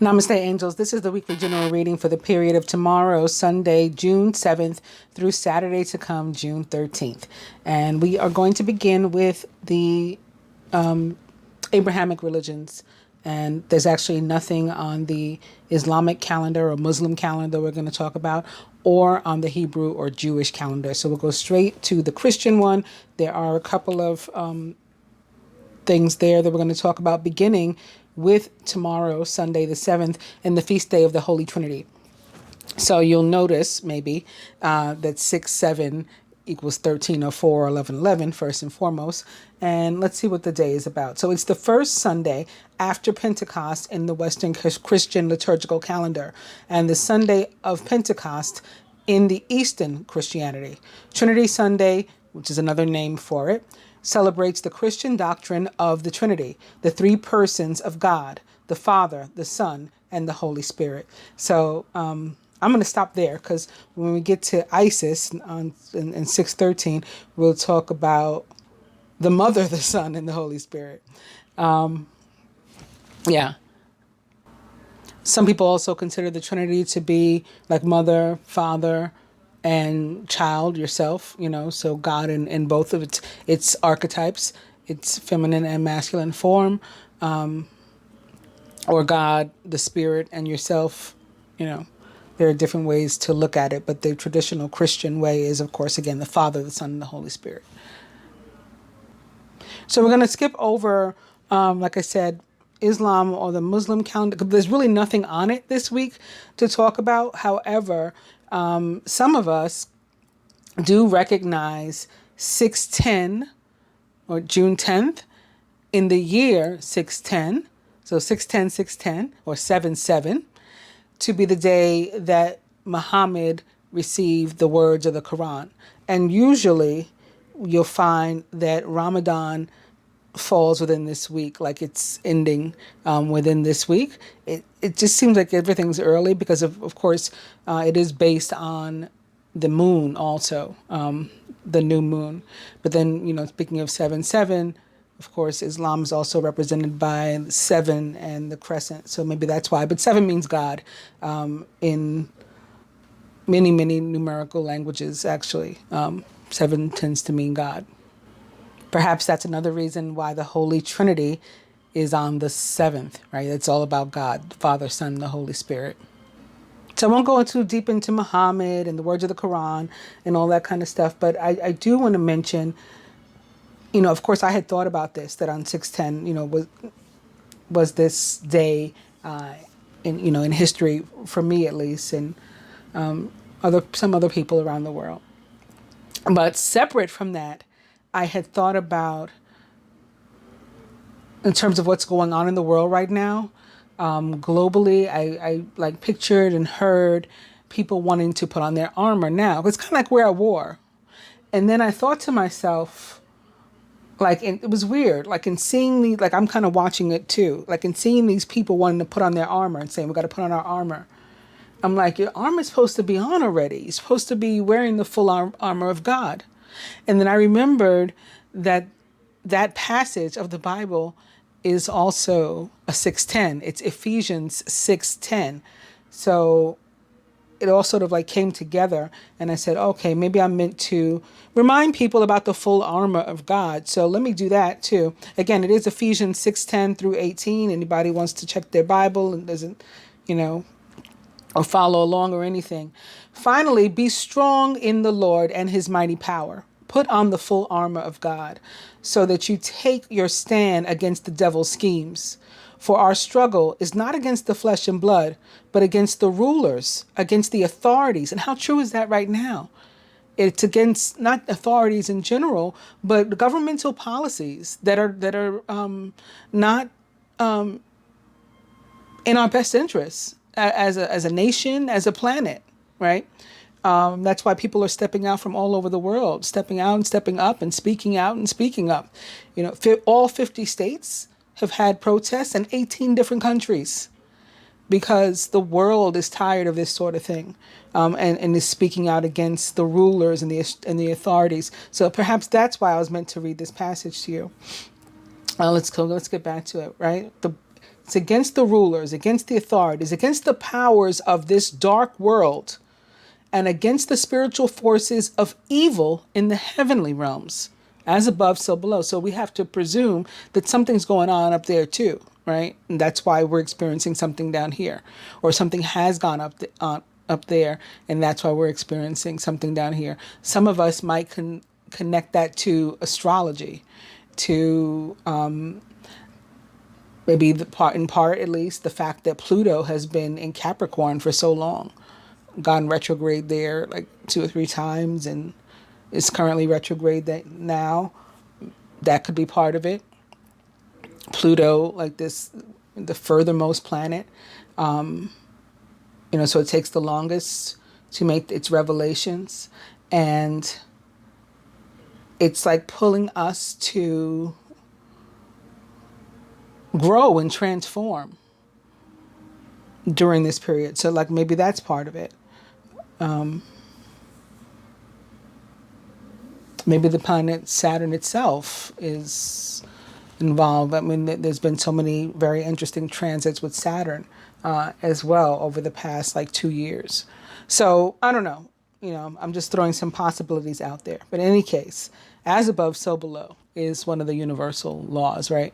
Namaste, angels. This is the weekly general reading for the period of tomorrow, Sunday, June 7th, through Saturday to come, June 13th. And we are going to begin with the Abrahamic religions. And there's actually nothing on the Islamic calendar or Muslim calendar we're going to talk about, or on the Hebrew or Jewish calendar. So we'll go straight to the Christian one. There are a couple of things there that we're going to talk about, beginning with tomorrow, Sunday the 7th, and the feast day of the Holy Trinity. So you'll notice maybe that 6-7 equals 1304 or 1111, first and foremost. And let's see what the day is about. So it's the first Sunday after Pentecost in the Western Christian liturgical calendar, and the Sunday of Pentecost in the Eastern Christianity. Trinity Sunday, which is another name for it, celebrates the Christian doctrine of the Trinity, the three persons of God, the Father, the Son, and the Holy Spirit. So I'm going to stop there, because when we get to Isis in 613, we'll talk about the Mother, the Son, and the Holy Spirit. Yeah. Some people also consider the Trinity to be like mother, father, and child, yourself, so God in both of its archetypes, its feminine and masculine form, or God, the spirit, and yourself. There are different ways to look at it, but the traditional Christian way is, of course, again, the Father, the Son, and the Holy Spirit. So we're going to skip over, like I said, Islam or the Muslim calendar, because there's really nothing on it this week to talk about. However, some of us do recognize 610 or June 10th in the year 610. So 610 or 7-7 to be the day that Muhammad received the words of the Quran. And usually you'll find that Ramadan falls within this week, like it's ending within this week. It just seems like everything's early because of course it is based on the moon also, the new moon. But then, speaking of 7-7, of course, Islam is also represented by 7 and the crescent. So maybe that's why. But 7 means God in many, many numerical languages, actually. 7 tends to mean God. Perhaps that's another reason why the Holy Trinity is on the 7th, right? It's all about God, the Father, Son, and the Holy Spirit. So I won't go too deep into Muhammad and the words of the Quran and all that kind of stuff, but I do want to mention, of course, I had thought about this, that on 610, was this day in history, for me at least, and some other people around the world. But separate from that, I had thought about, in terms of what's going on in the world right now, globally, I like pictured and heard people wanting to put on their armor now. It's kind of like we're at war. And then I thought to myself, it was weird, in seeing these, I'm kind of watching it too, in seeing these people wanting to put on their armor and saying, we got to put on our armor. I'm like, your armor is supposed to be on already. You're supposed to be wearing the full armor of God. And then I remembered that passage of the Bible is also a 6:10. It's Ephesians 6:10. So it all sort of came together, and I said, okay, maybe I'm meant to remind people about the full armor of God. So let me do that too. Again, it is Ephesians 6:10 through 18. Anybody wants to check their Bible and doesn't, or follow along or anything. Finally, be strong in the Lord and his mighty power. Put on the full armor of God so that you take your stand against the devil's schemes. For our struggle is not against the flesh and blood, but against the rulers, against the authorities. And how true is that right now? It's against not authorities in general, but governmental policies that are not in our best interests as a nation, as a planet, right? That's why people are stepping out from all over the world, stepping out and stepping up and speaking out and speaking up. All 50 states have had protests in 18 different countries because the world is tired of this sort of thing, and is speaking out against the rulers and the authorities. So perhaps that's why I was meant to read this passage to you. Let's get back to it, right? It's against the rulers, against the authorities, against the powers of this dark world, and against the spiritual forces of evil in the heavenly realms. As above, so below. So we have to presume that something's going on up there too, right? And that's why we're experiencing something down here, or something has gone up there, and that's why we're experiencing something down here. Some of us might connect that to astrology, to maybe in part at least, the fact that Pluto has been in Capricorn for so long, gone retrograde there like 2 or 3 times, and is currently retrograde now. That could be part of it. Pluto, like this, the furthermost planet, so it takes the longest to make its revelations, and it's like pulling us to grow and transform during this period. So like maybe that's part of it. Maybe the planet Saturn itself is involved. I mean, there's been so many very interesting transits with Saturn as well over the past like 2 years. So I don't know. I'm just throwing some possibilities out there. But in any case, as above, so below is one of the universal laws, right?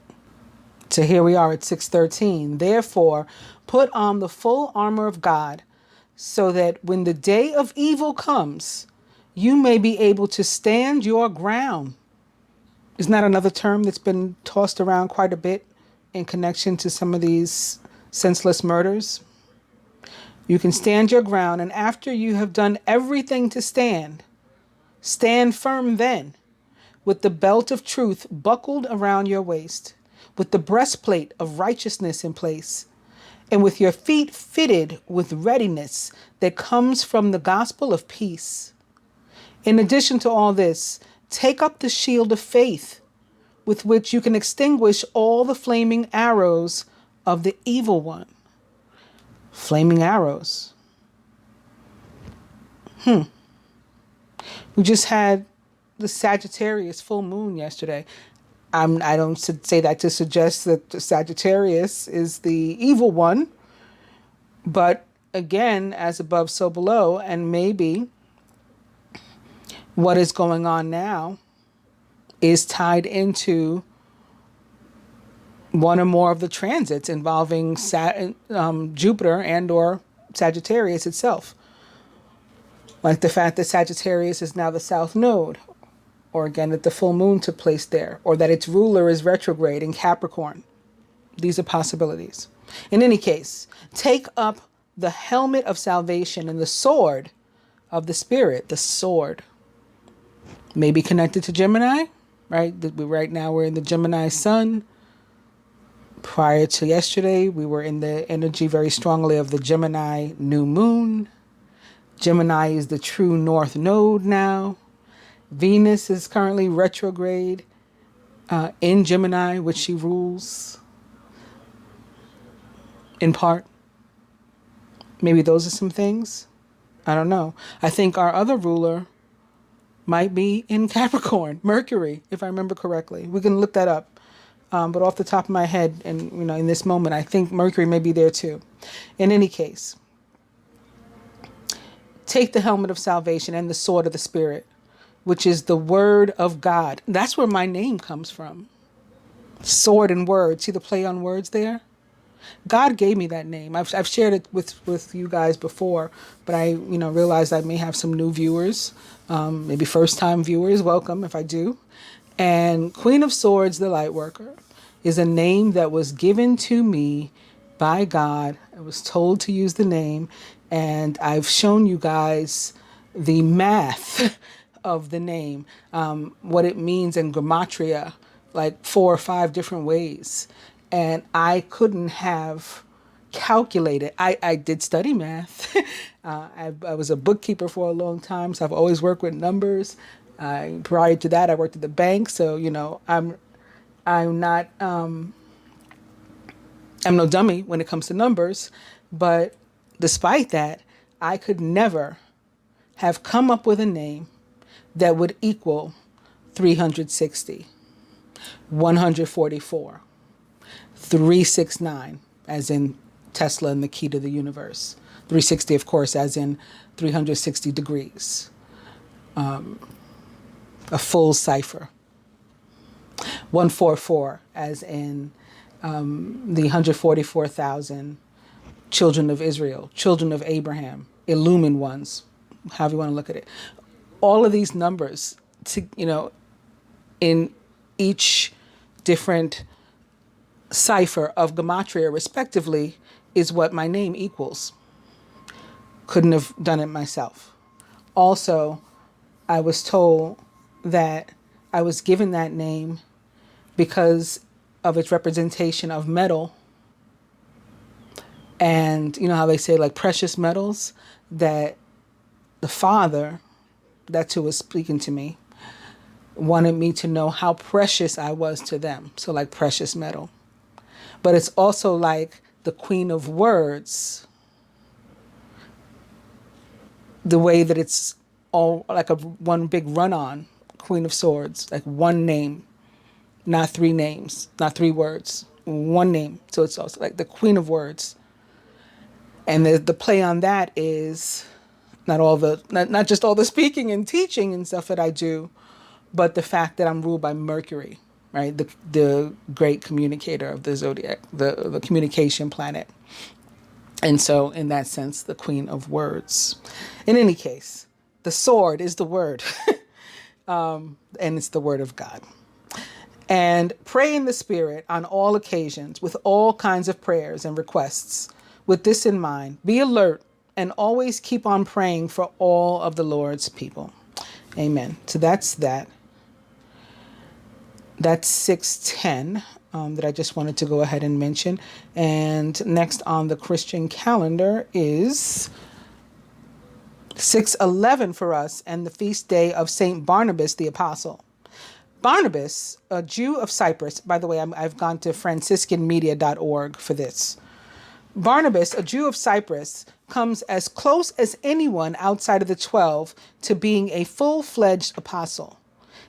So here we are at 6:13. Therefore, put on the full armor of God, so that when the day of evil comes, you may be able to stand your ground. Isn't that another term that's been tossed around quite a bit in connection to some of these senseless murders? You can stand your ground, and after you have done everything to stand firm then, with the belt of truth buckled around your waist, with the breastplate of righteousness in place, and with your feet fitted with readiness that comes from the gospel of peace. In addition to all this, take up the shield of faith, with which you can extinguish all the flaming arrows of the evil one. Flaming arrows. We just had the Sagittarius full moon yesterday. I don't say that to suggest that the Sagittarius is the evil one, but again, as above, so below, and maybe what is going on now is tied into one or more of the transits involving Jupiter and or Sagittarius itself. Like the fact that Sagittarius is now the south node, or again that the full moon took place there, or that its ruler is retrograde in Capricorn. These are possibilities. In any case, take up the helmet of salvation and the sword of the Spirit, the sword. Maybe connected to Gemini, right? Right now we're in the Gemini sun. Prior to yesterday, we were in the energy very strongly of the Gemini new moon. Gemini is the true north node now. Venus is currently retrograde in Gemini, which she rules in part. Maybe those are some things. I don't know. I think our other ruler might be in Capricorn, Mercury, if I remember correctly. We can look that up. But off the top of my head, and in this moment, I think Mercury may be there too. In any case, take the helmet of salvation and the sword of the Spirit, which is the word of God. That's where my name comes from. Sword and word. See the play on words there? God gave me that name. I've shared it with you guys before, but I realized I may have some new viewers, maybe first time viewers. Welcome if I do. And Queen of Swords, the Lightworker, is a name that was given to me by God. I was told to use the name, and I've shown you guys the math of the name, what it means in gematria, like 4 or 5 different ways. And I couldn't have calculated. I did study math. I was a bookkeeper for a long time, so I've always worked with numbers. Prior to that, I worked at the bank, so I'm not I'm no dummy when it comes to numbers. But despite that, I could never have come up with a name that would equal 360, 144, 369, as in Tesla and the key to the universe. 360, of course, as in 360 degrees. A full cipher. 144, as in the 144,000 children of Israel, children of Abraham, illumined ones, however you want to look at it. All of these numbers, in each different cipher of gematria, respectively, is what my name equals. Couldn't have done it myself. Also, I was told that I was given that name because of its representation of metal. And you know how they say, like, precious metals, that the Father, that's who was speaking to me, wanted me to know how precious I was to them. So like precious metal. But it's also like the Queen of Words, the way that it's all like one big run-on, Queen of Swords, like one name, not three names, not three words, one name. So it's also like the Queen of Words. And the play on that is not just all the speaking and teaching and stuff that I do, but the fact that I'm ruled by Mercury, right? The great communicator of the zodiac, the communication planet. And so in that sense, the Queen of Words. In any case, the sword is the word. And it's the word of God. And pray in the Spirit on all occasions with all kinds of prayers and requests. With this in mind, be alert and always keep on praying for all of the Lord's people. Amen. So that's that. That's 610 that I just wanted to go ahead and mention. And next on the Christian calendar is 611 for us and the feast day of Saint Barnabas the Apostle. Barnabas, a Jew of Cyprus, by the way, I've gone to franciscanmedia.org for this. Barnabas, a Jew of Cyprus, comes as close as anyone outside of the 12 to being a full-fledged apostle.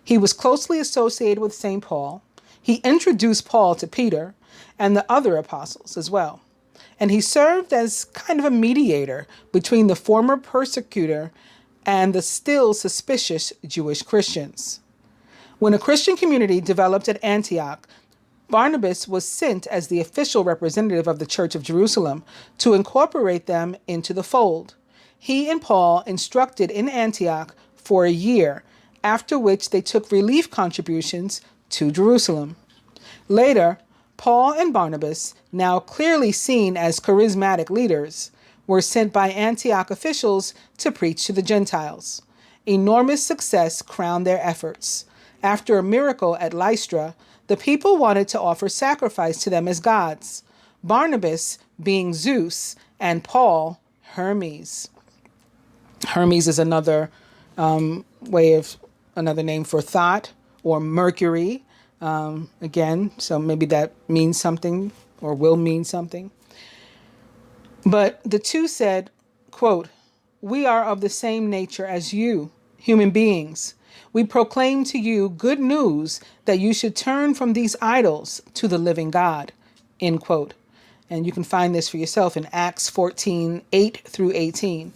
He was closely associated with St. Paul. He introduced Paul to Peter and the other apostles as well. And he served as kind of a mediator between the former persecutor and the still suspicious Jewish Christians. When a Christian community developed at Antioch, Barnabas was sent as the official representative of the Church of Jerusalem to incorporate them into the fold. He and Paul instructed in Antioch for a year, after which they took relief contributions to Jerusalem. Later, Paul and Barnabas, now clearly seen as charismatic leaders, were sent by Antioch officials to preach to the Gentiles. Enormous success crowned their efforts. After a miracle at Lystra, the people wanted to offer sacrifice to them as gods, Barnabas being Zeus and Paul Hermes. Hermes is another another name for thought or Mercury. Again, so maybe that means something or will mean something. But the two said, quote, "We are of the same nature as you, human beings. We proclaim to you good news that you should turn from these idols to the living God," end quote. And you can find this for yourself in Acts 14:8-18.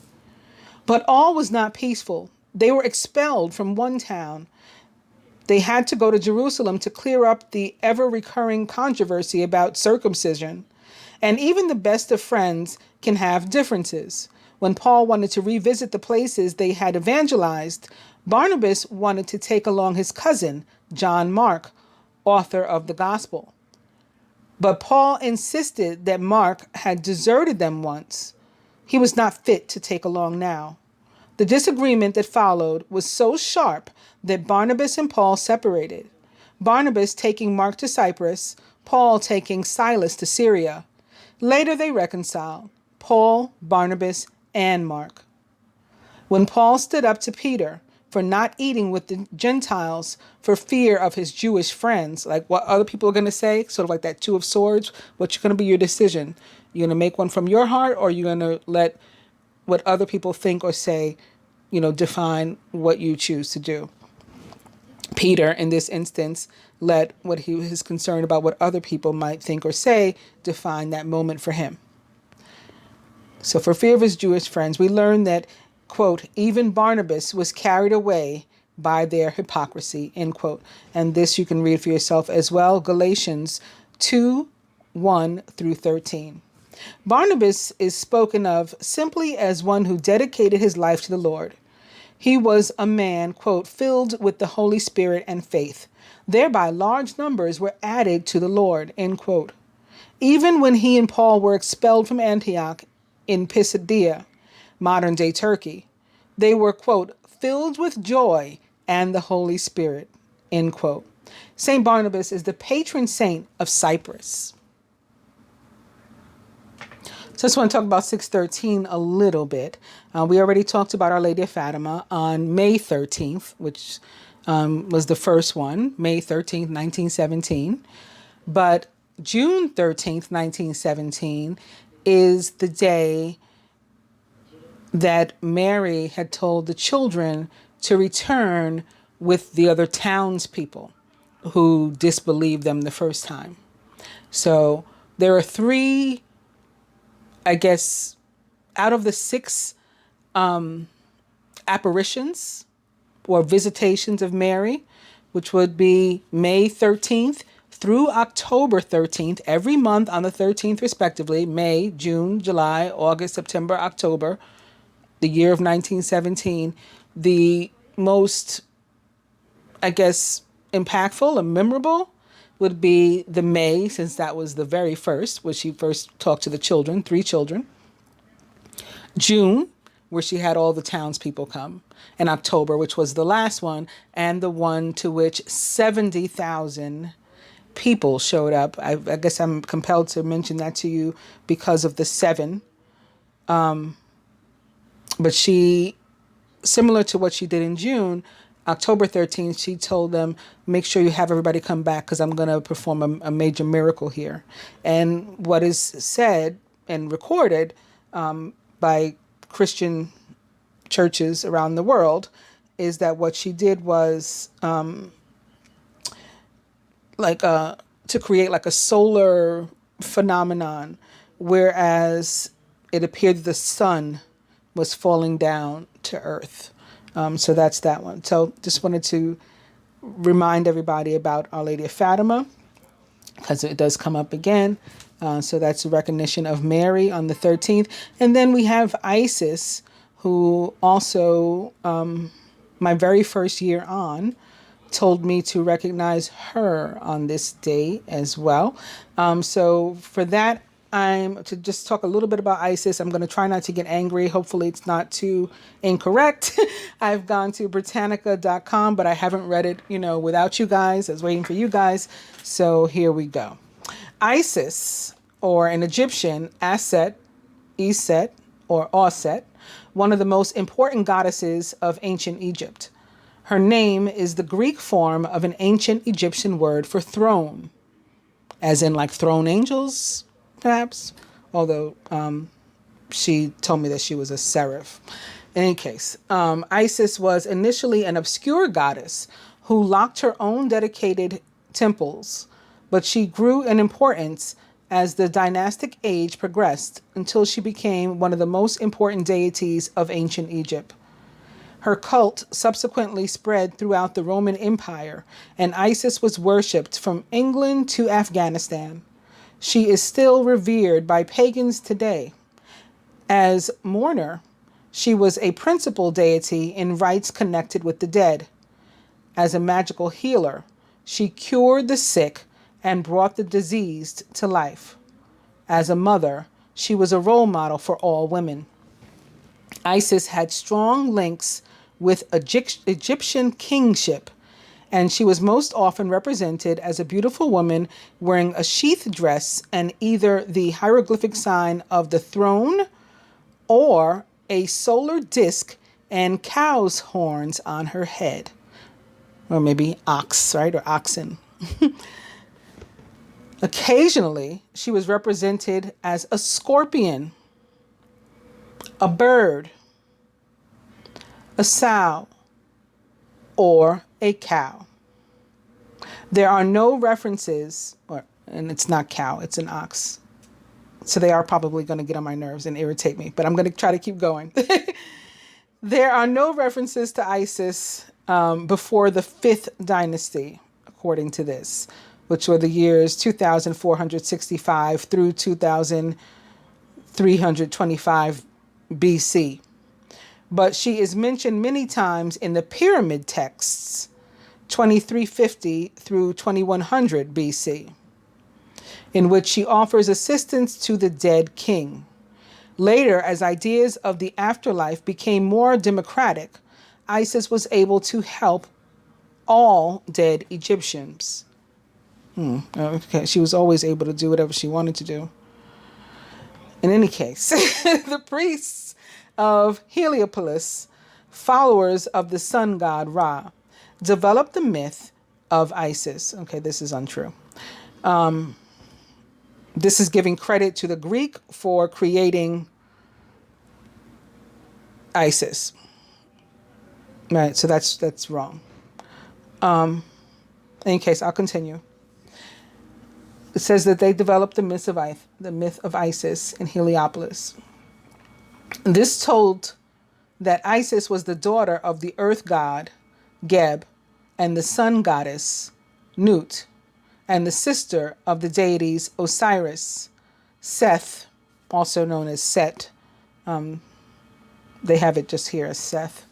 But all was not peaceful. They were expelled from one town. They had to go to Jerusalem to clear up the ever-recurring controversy about circumcision. And even the best of friends can have differences. When Paul wanted to revisit the places they had evangelized, Barnabas wanted to take along his cousin, John Mark, author of the gospel. But Paul insisted that Mark had deserted them once. He was not fit to take along now. The disagreement that followed was so sharp that Barnabas and Paul separated. Barnabas taking Mark to Cyprus, Paul taking Silas to Syria. Later they reconciled, Paul, Barnabas, and Mark. When Paul stood up to Peter for not eating with the Gentiles for fear of his Jewish friends, like what other people are going to say, sort of like that Two of Swords, what's going to be your decision? You're going to make one from your heart, or you're going to let what other people think or say, define what you choose to do? Peter, in this instance, let what he was concerned about what other people might think or say define that moment for him. So for fear of his Jewish friends, we learn that, quote, even Barnabas was carried away by their hypocrisy, end quote. And this you can read for yourself as well. Galatians 2:1-13. Barnabas is spoken of simply as one who dedicated his life to the Lord. He was a man, quote, filled with the Holy Spirit and faith. Thereby large numbers were added to the Lord, end quote. Even when he and Paul were expelled from Antioch in Pisidia, modern-day Turkey, they were, quote, filled with joy and the Holy Spirit, end quote. St. Barnabas is the patron saint of Cyprus. So I just want to talk about 613 a little bit. We already talked about Our Lady of Fatima on May 13th, which was the first one, May 13th, 1917. But June 13th, 1917 is the day that Mary had told the children to return with the other townspeople who disbelieved them the first time. So there are three, I guess, out of the six apparitions or visitations of Mary, which would be May 13th through October 13th, every month on the 13th respectively, May, June, July, August, September, October, the year of 1917. The most, I guess, impactful and memorable would be the May, since that was the very first, where she first talked to the children, 3 children. June, where she had all the townspeople come. And October, which was the last one, and the one to which 70,000 people showed up. I guess I'm compelled to mention that to you because of the 7. But she, similar to what she did in June, October 13th, she told them, make sure you have everybody come back because I'm going to perform a major miracle here. And what is said and recorded by Christian churches around the world is that what she did was to create like a solar phenomenon, whereas it appeared that the sun was falling down to earth. So that's that one. So just wanted to remind everybody about Our Lady of Fatima, because it does come up again. So that's a recognition of Mary on the 13th. And then we have Isis, who also, my very first year on, told me to recognize her on this day as well. So for that, I'm to just talk a little bit about Isis. I'm going to try not to get angry. Hopefully it's not too incorrect. I've gone to Britannica.com, but I haven't read it, without you guys. I was waiting for you guys. So here we go. Isis, or in Egyptian, Aset, Iset, or Auset, one of the most important goddesses of ancient Egypt. Her name is the Greek form of an ancient Egyptian word for throne, as in like throne angels, perhaps, although she told me that she was a seraph. In any case, Isis was initially an obscure goddess who locked her own dedicated temples, but she grew in importance as the dynastic age progressed until she became one of the most important deities of ancient Egypt. Her cult subsequently spread throughout the Roman Empire, and Isis was worshipped from England to Afghanistan. She is still revered by pagans today. As mourner, she was a principal deity in rites connected with the dead. As a magical healer, she cured the sick and brought the diseased to life. As a mother, she was a role model for all women. Isis had strong links with Egyptian kingship, and she was most often represented as a beautiful woman wearing a sheath dress and either the hieroglyphic sign of the throne or a solar disc and cow's horns on her head. Or maybe ox, right? Or oxen. Occasionally, she was represented as a scorpion, a bird, a sow, or a cow. There are no references, and it's not cow, it's an ox. So they are probably going to get on my nerves and irritate me, but I'm going to try to keep going. There are no references to Isis before the 5th dynasty, according to this, which were the years 2465 through 2325 BC. But she is mentioned many times in the pyramid texts, 2350 through 2100 BC, in which she offers assistance to the dead king. Later, as ideas of the afterlife became more democratic, Isis was able to help all dead Egyptians. Okay, she was always able to do whatever she wanted to do. In any case, the priests of Heliopolis, followers of the sun god Ra, developed the myth of Isis. Okay, this is untrue. This is giving credit to the Greek for creating Isis. Right, so that's wrong. In any case, I'll continue. It says that they developed the myth of Isis in Heliopolis. This told that Isis was the daughter of the earth god Geb and the sun goddess Nut, and the sister of the deities Osiris, Seth, also known as Set. They have it just here as Seth,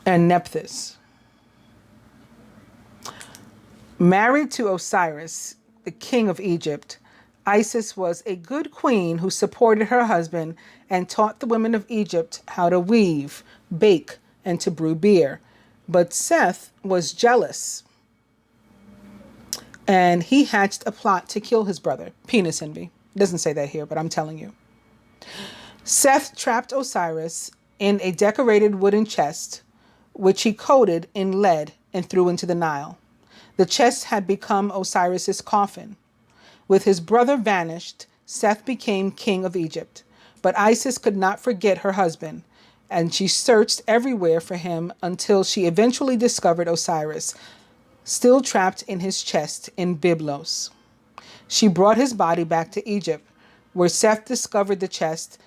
and Nephthys. Married to Osiris, the king of Egypt, Isis was a good queen who supported her husband and taught the women of Egypt how to weave, bake, and to brew beer. But Seth was jealous, and he hatched a plot to kill his brother. Penis envy. It doesn't say that here, but I'm telling you. Seth trapped Osiris in a decorated wooden chest, which he coated in lead and threw into the Nile. The chest had become Osiris's coffin. With his brother vanished, Seth became king of Egypt. But Isis could not forget her husband, and she searched everywhere for him until she eventually discovered Osiris, still trapped in his chest in Byblos. She brought his body back to Egypt, where Seth discovered the chest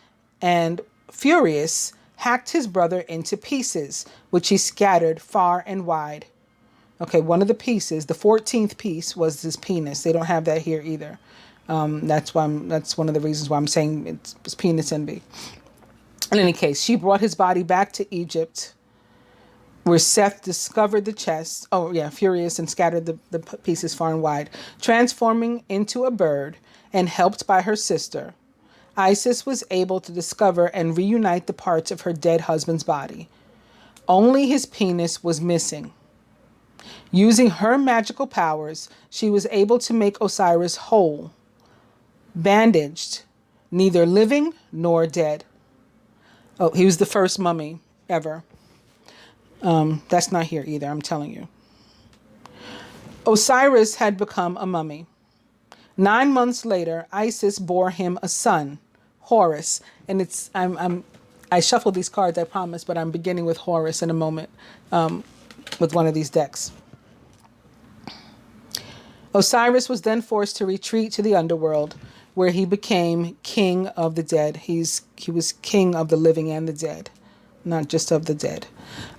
and, furious, hacked his brother into pieces, which he scattered far and wide. Okay, one of the pieces, the 14th piece, was his penis. They don't have that here either. That's one of the reasons why I'm saying it's penis envy. In any case, she brought his body back to Egypt, where Seth discovered the chest. Oh, yeah, furious, and scattered the pieces far and wide, transforming into a bird, and helped by her sister. Isis was able to discover and reunite the parts of her dead husband's body. Only his penis was missing. Using her magical powers, she was able to make Osiris whole, bandaged, neither living nor dead. Oh, he was the first mummy ever. That's not here either, I'm telling you. Osiris had become a mummy. 9 months later, Isis bore him a son, Horus, and I shuffled these cards, I promise, but I'm beginning with Horus in a moment, with one of these decks. Osiris was then forced to retreat to the underworld, where he became king of the dead. He was king of the living and the dead, not just of the dead.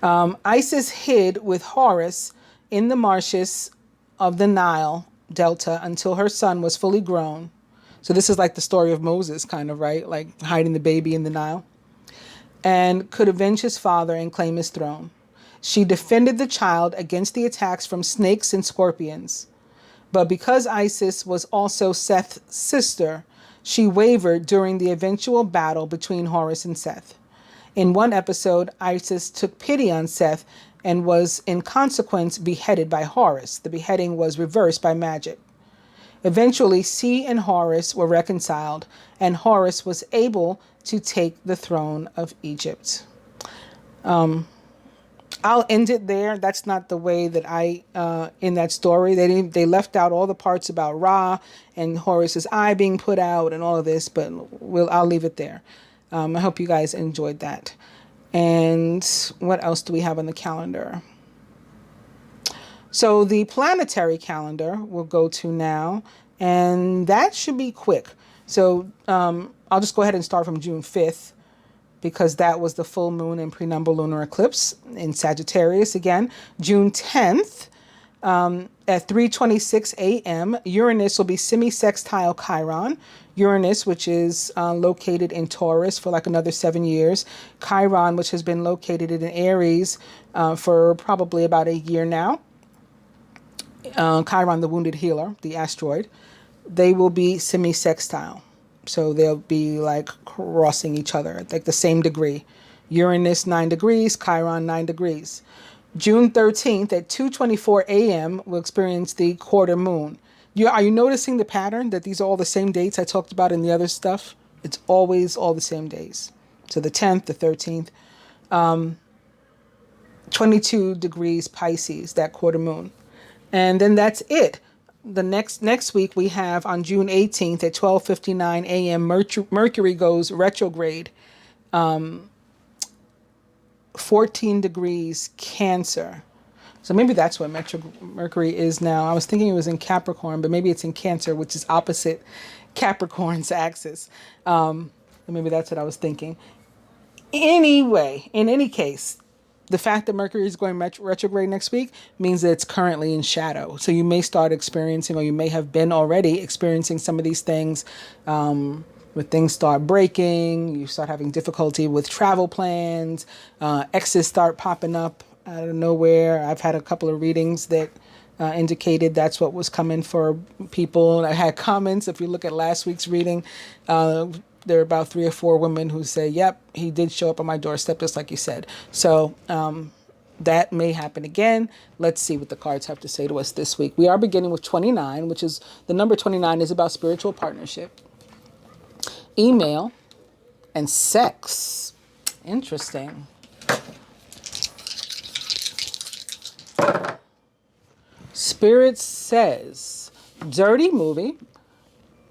Isis hid with Horus in the marshes of the Nile Delta until her son was fully grown. So this is like the story of Moses, kind of, right? Like hiding the baby in the Nile. And could avenge his father and claim his throne. She defended the child against the attacks from snakes and scorpions. But because Isis was also Seth's sister, she wavered during the eventual battle between Horus and Seth. In one episode, Isis took pity on Seth and was, in consequence, beheaded by Horus. The beheading was reversed by magic. Eventually, she and Horus were reconciled, and Horus was able to take the throne of Egypt. I'll end it there. That's not the way that in that story. They left out all the parts about Ra and Horus's eye being put out and all of this, but I'll leave it there. I hope you guys enjoyed that. And what else do we have on the calendar? So the planetary calendar we'll go to now, and that should be quick. So I'll just go ahead and start from June 5th because that was the full moon and penumbral lunar eclipse in Sagittarius again. June 10th at 3:26 a.m., Uranus will be semi-sextile Chiron. Uranus, which is located in Taurus for like another 7 years. Chiron, which has been located in Aries for probably about a year now. Chiron, the wounded healer, the asteroid, they will be semi-sextile. So they'll be like crossing each other, like the same degree. Uranus 9 degrees, Chiron 9 degrees. June 13th at 2:24 a.m. we'll experience the quarter moon. Are you noticing the pattern that these are all the same dates I talked about in the other stuff? It's always all the same days. So the 10th, the 13th, 22 degrees Pisces, that quarter moon. And then that's it. The next week we have on June 18th at 12:59 a.m. Mercury goes retrograde. 14 degrees Cancer. So maybe that's what Mercury is now. I was thinking it was in Capricorn, but maybe it's in Cancer, which is opposite Capricorn's axis. Maybe that's what I was thinking. Anyway, in any case, the fact that Mercury is going retrograde next week means that it's currently in shadow. So you may start experiencing, or you may have been already experiencing some of these things. When things start breaking, you start having difficulty with travel plans, exes start popping up out of nowhere. I've had a couple of readings that indicated that's what was coming for people. I had comments. If you look at last week's reading, there are about 3 or 4 women who say, yep, he did show up on my doorstep, just like you said. So that may happen again. Let's see what the cards have to say to us this week. We are beginning with 29, which is the number 29 is about spiritual partnership, email, and sex. Interesting. Spirit says dirty movie,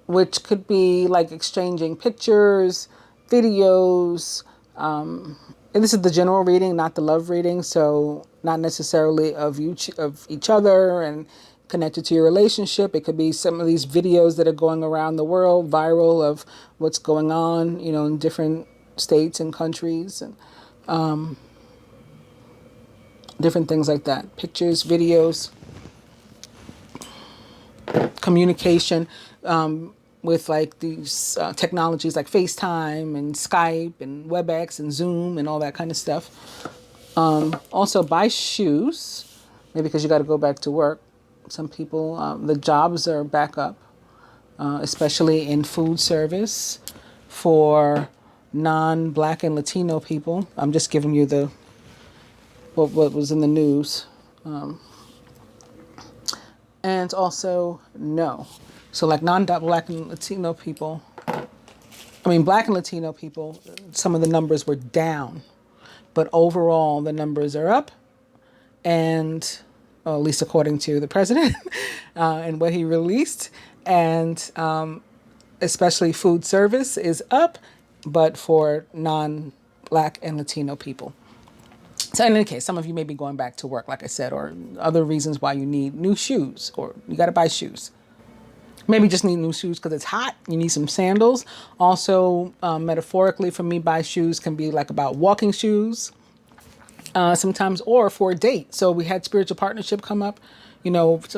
which could be like exchanging pictures, videos. And this is the general reading, not the love reading. So not necessarily of each other and connected to your relationship. It could be some of these videos that are going around the world, viral, of what's going on, in different states and countries, and different things like that. Pictures, videos, communication with like these technologies like FaceTime and Skype and WebEx and Zoom and all that kind of stuff. Also buy shoes, maybe because you got to go back to work. Some people, the jobs are back up, especially in food service for non-Black and Latino people. I'm just giving you what was in the news. And also no. So like non-Black and Latino people, Black and Latino people, some of the numbers were down, but overall the numbers are up, and or at least according to the president and what he released, and especially food service is up, but for non-Black and Latino people. So in any case, some of you may be going back to work, like I said, or other reasons why you need new shoes, or you got to buy shoes. Maybe just need new shoes because it's hot. You need some sandals. Also, metaphorically for me, buy shoes can be like about walking shoes sometimes, or for a date. So we had spiritual partnership come up,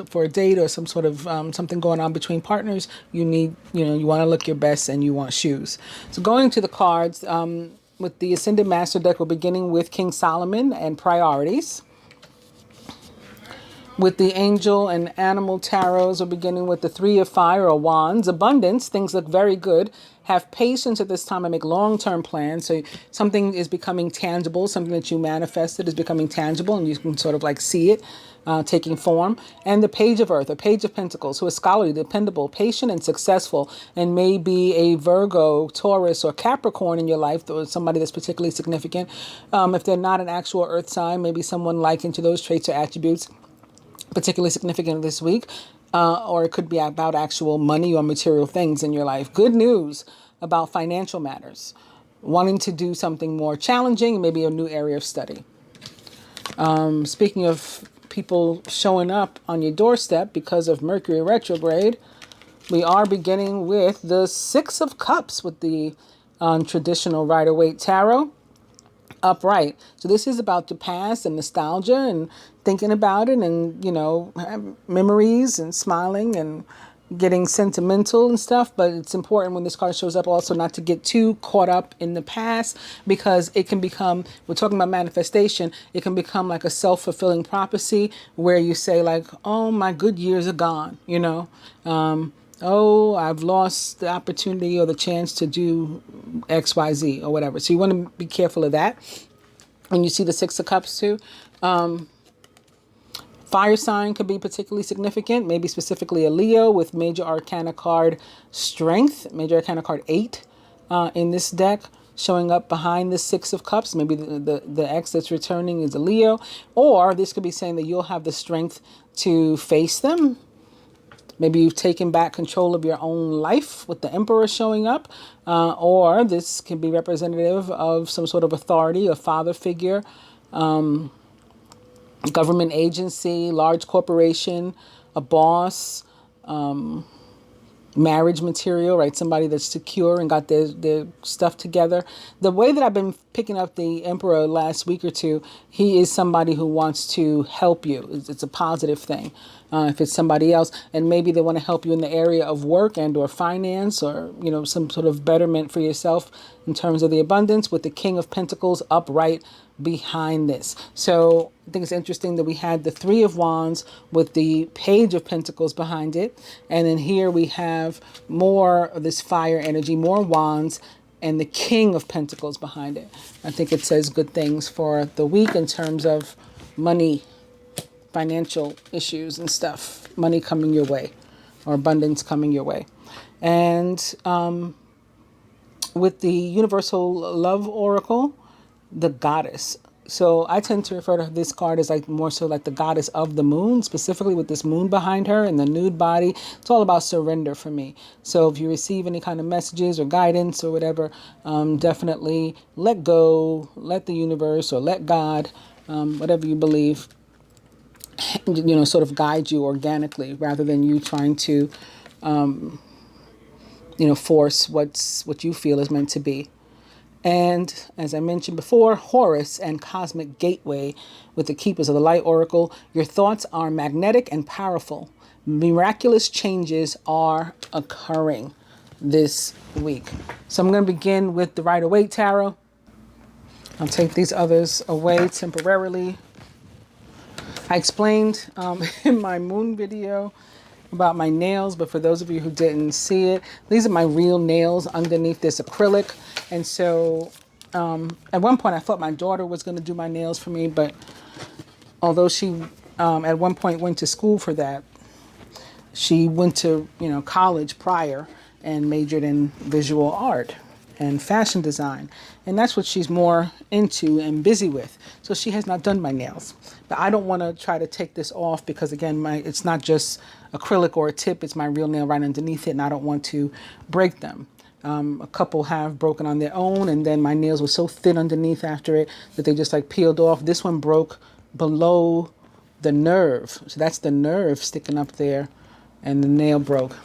for a date or some sort of something going on between partners. You need, you want to look your best and you want shoes. So going to the cards, with the Ascended Master deck, we're beginning with King Solomon and priorities. With the Angel and Animal Tarots, we're beginning with the 3 of Fire or Wands. Abundance, things look very good. Have patience at this time and make long-term plans. So something is becoming tangible, something that you manifested is becoming tangible, and you can sort of like see it taking form. And the Page of Earth, or Page of Pentacles, who is scholarly, dependable, patient, and successful, and may be a Virgo, Taurus, or Capricorn in your life, or somebody that's particularly significant. If they're not an actual Earth sign, maybe someone likened to those traits or attributes particularly significant this week, or it could be about actual money or material things in your life. Good news about financial matters, wanting to do something more challenging, maybe a new area of study. Speaking of people showing up on your doorstep because of Mercury retrograde. We are beginning with the Six of Cups with the traditional Rider-Waite Tarot upright. So this is about the past and nostalgia and thinking about it and, memories and smiling and getting sentimental and stuff. But it's important when this card shows up also not to get too caught up in the past, because it can become, we're talking about manifestation, it can become like a self-fulfilling prophecy where you say like, oh, my good years are gone, oh, I've lost the opportunity or the chance to do X, Y, Z or whatever. So you want to be careful of that. When you see the Six of Cups too, fire sign could be particularly significant, maybe specifically a Leo with Major Arcana card Strength, Major Arcana card 8 in this deck, showing up behind the Six of Cups. Maybe the ex that's returning is a Leo, or this could be saying that you'll have the strength to face them. Maybe you've taken back control of your own life with the Emperor showing up, or this can be representative of some sort of authority, a father figure, government agency, large corporation, a boss, marriage material, right? Somebody that's secure and got their stuff together. The way that I've been picking up the Emperor last week or two, he is somebody who wants to help you. It's a positive thing. If it's somebody else, and maybe they want to help you in the area of work and or finance, or some sort of betterment for yourself in terms of the abundance, with the King of Pentacles upright behind this. So I think it's interesting that we had the Three of Wands with the Page of Pentacles behind it, and then here we have more of this fire energy, more wands, and the King of Pentacles behind it. I think it says good things for the week in terms of money, financial issues and stuff, money coming your way or abundance coming your way. And with the Universal Love Oracle, the Goddess. So I tend to refer to this card as like more so like the goddess of the moon, specifically with this moon behind her and the nude body. It's all about surrender for me. So if you receive any kind of messages or guidance or whatever, definitely let go, let the universe or let God, whatever you believe, sort of guide you organically rather than you trying to, force what you feel is meant to be. And as I mentioned before, Horus and Cosmic Gateway with the Keepers of the Light Oracle. Your thoughts are magnetic and powerful. Miraculous changes are occurring this week. So I'm going to begin with the Rider-Waite Tarot. I'll take these others away temporarily. I explained in my moon video about my nails, but for those of you who didn't see it, these are my real nails underneath this acrylic. And so at one point I thought my daughter was going to do my nails for me, but although she at one point went to school for that, she went to college prior and majored in visual art and fashion design, and that's what she's more into and busy with. So she has not done my nails, but I don't want to try to take this off because again, it's not just acrylic or a tip, it's my real nail right underneath it, and I don't want to break them. A couple have broken on their own, and then my nails were so thin underneath after it that they just like peeled off. This one broke below the nerve, so that's the nerve sticking up there, and the nail broke.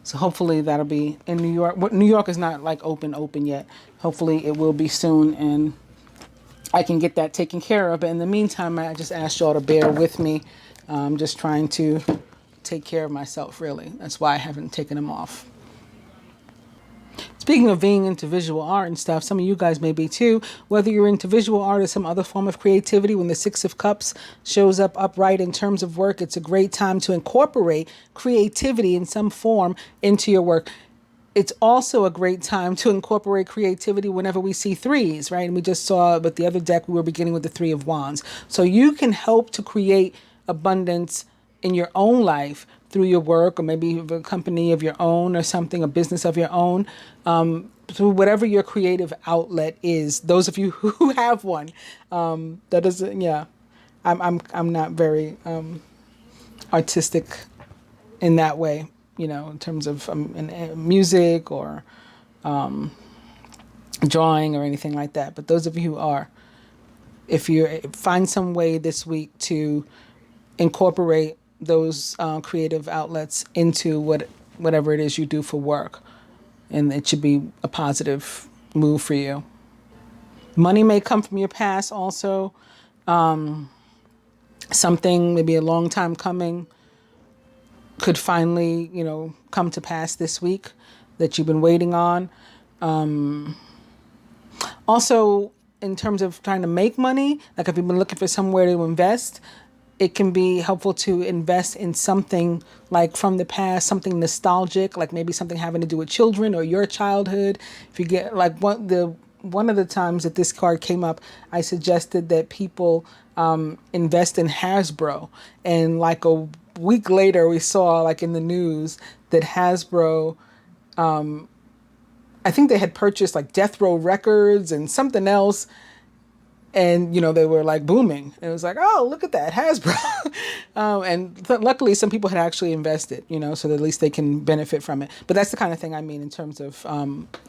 So hopefully that'll be in New York. New York is not like open yet. Hopefully it will be soon and I can get that taken care of. But in the meantime, I just asked y'all to bear with me. I'm just trying to take care of myself, really. That's why I haven't taken them off. Speaking of being into visual art and stuff, some of you guys may be too. Whether you're into visual art or some other form of creativity, when the Six of Cups shows up upright in terms of work, it's a great time to incorporate creativity in some form into your work. It's also a great time to incorporate creativity whenever we see threes, right? And we just saw with the other deck, we were beginning with the Three of Wands. So you can help to create abundance in your own life through your work, or maybe a company of your own or something, a business of your own, through whatever your creative outlet is. Those of you who have one, that doesn't, yeah, I'm not very artistic in that way, in terms of in music or drawing or anything like that. But those of you who are, if you find some way this week to incorporate those creative outlets into whatever it is you do for work. And it should be a positive move for you. Money may come from your past also. Something maybe a long time coming could finally, come to pass this week that you've been waiting on. Also, in terms of trying to make money, like if you've been looking for somewhere to invest, it can be helpful to invest in something like from the past, something nostalgic, like maybe something having to do with children or your childhood. If you get like one of the times that this card came up, I suggested that people invest in Hasbro, and like a week later we saw like in the news that Hasbro, I think they had purchased like Death Row Records and something else, and they were like booming. And it was like, oh, look at that, Hasbro. Luckily some people had actually invested, so that at least they can benefit from it. But that's the kind of thing I mean in terms of